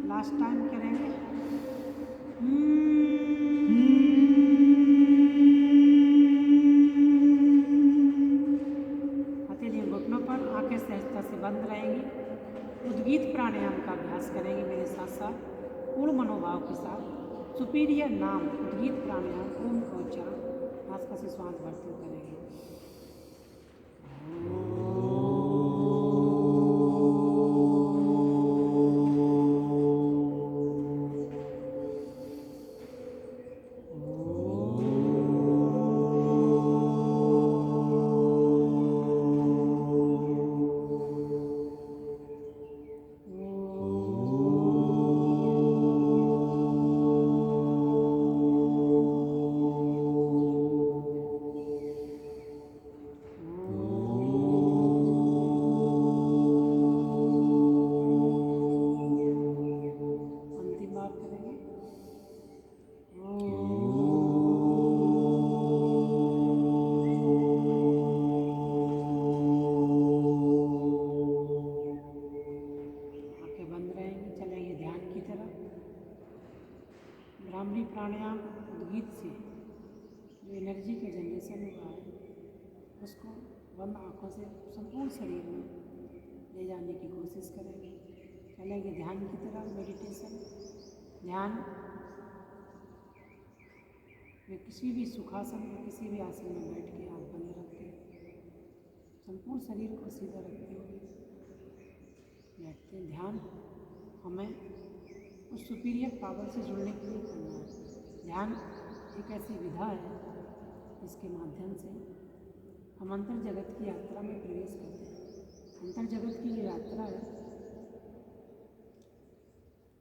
लास्ट टाइम करेंगे। हथेलियाँ घुटनों पर, आंखें सहजता से बंद रहेंगी। उद्गीत प्राणायाम का अभ्यास करेंगे मेरे साथ साथ, पूर्ण मनोभाव के साथ। सुपीरियर नाम उद्गीत प्राणायाम, ओम का उच्चारण नासिका से श्वास भरते हुए करेंगे। भ्रामरी प्राणायाम उद्गीत से जो एनर्जी का जनरेशन हुआ है, उसको बंद आँखों से संपूर्ण शरीर में ले जाने की कोशिश करेंगे। चलेंगे ध्यान की तरफ, मेडिटेशन। ध्यान में किसी भी सुखासन में, किसी भी आसन में बैठ के आप बने रखते हैं, संपूर्ण शरीर को सीधा रखते हुए बैठते हैं। ध्यान हमें उस सुपीरियर पावर से जुड़ने के लिए करना है। ध्यान एक ऐसी विधा है जिसके माध्यम से हम अंतर जगत की यात्रा में प्रवेश करते हैं। अंतर जगत की जो यात्रा है,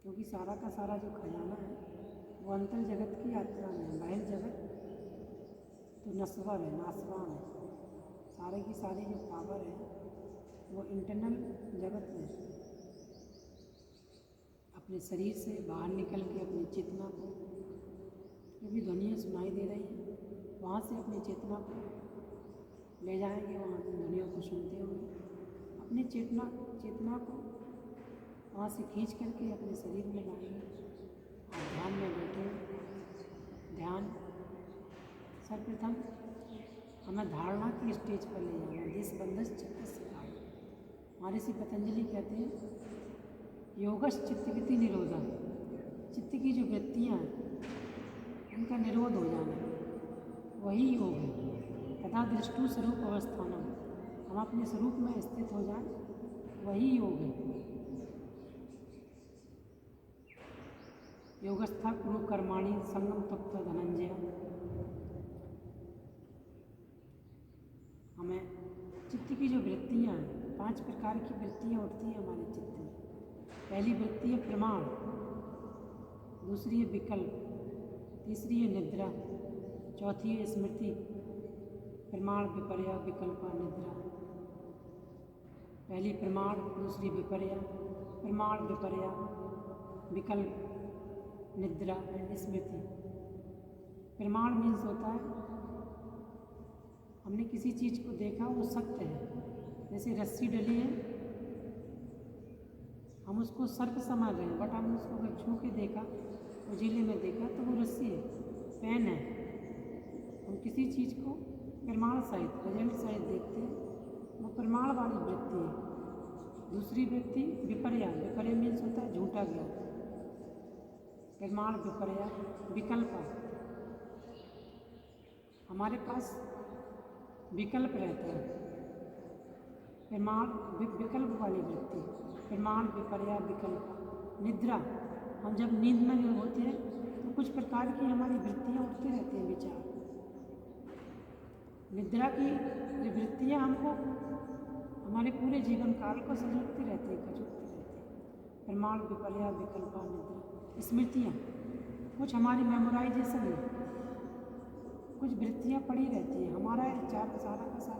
क्योंकि सारा का सारा जो खजाना है वो अंतर जगत की यात्रा में है। बाहर जगत तो नश्वर है, नासवान है। सारे की सारी जो पावर है वो इंटरनल जगत में अपने शरीर से बाहर निकल के अपनी चेतना को, जो भी ध्वनियाँ सुनाई दे रही हैं, वहाँ से अपनी चेतना को ले जाएंगे। वहाँ की ध्वनियों को सुनते हुए अपनी चेतना को वहाँ से खींच करके अपने शरीर में लाएंगे। और ध्यान में बैठे। ध्यान सर्वप्रथम हमें धारणा की स्टेज पर ले जाना है। जिस बंधस चित्त से हमारे से पतंजलि कहते हैं योगश चित्तवृत्ति निरोधा, चित्त की जो वृत्तियाँ हैं उनका निरोध हो जाना, वही योग है। तथा दृष्टु स्वरूप अवस्थानम, हम अपने स्वरूप में स्थित हो जाए, वही योग है। योगस्था कुरु कर्माणि संगम तत्व धनंजय। हमें चित्त की जो वृत्तियाँ हैं 5 प्रकार की वृत्तियाँ उठती हैं हमारे चित्त में। पहली वृत्ति है प्रमाण, दूसरी है विकल्प, तीसरी है निद्रा, चौथी है स्मृति। प्रमाण, विपर्या, विकल्पा, निद्रा। पहली प्रमाण, दूसरी विपर्या, प्रमाण, विपर्या, विकल्प, निद्रा एंड स्मृति। प्रमाण मीन्स होता है हमने किसी चीज़ को देखा, वो सत्य है। जैसे रस्सी डली है, हम उसको सर्प समझ रहे हैं, बट हमने उसको अगर छू के देखा, उजीले में देखा, तो वो रस्सी है, पेन है। हम किसी चीज़ को प्रमाण सहित, रिजल्ट सहित देखते हैं, वो प्रमाण वाली वृत्ति है। दूसरी वृत्ति विपर्या, विपर्या मीन्स होता है झूठा ज्ञान। प्रमाण, विपर्या, विकल्प। हमारे पास विकल्प रहता है, प्रमाण विकल्प वाली वृत्ति, प्रमाण, विपर्या, विकल्प। निद्रा, हम जब नींद में होते हैं तो कुछ प्रकार की हमारी वृत्तियाँ उठते रहते हैं, विचार। निद्रा की ये वृत्तियाँ हमको हमारे पूरे जीवन काल को सजोगती रहती हैं, खचोगती रहती हैं। प्रमाण, विपर्या, विकल्पा, निद्रा। स्मृतियाँ, कुछ हमारी मेमोराइजेशन में कुछ वृत्तियाँ पड़ी रहती हैं, हमारा विचार सारा का सारा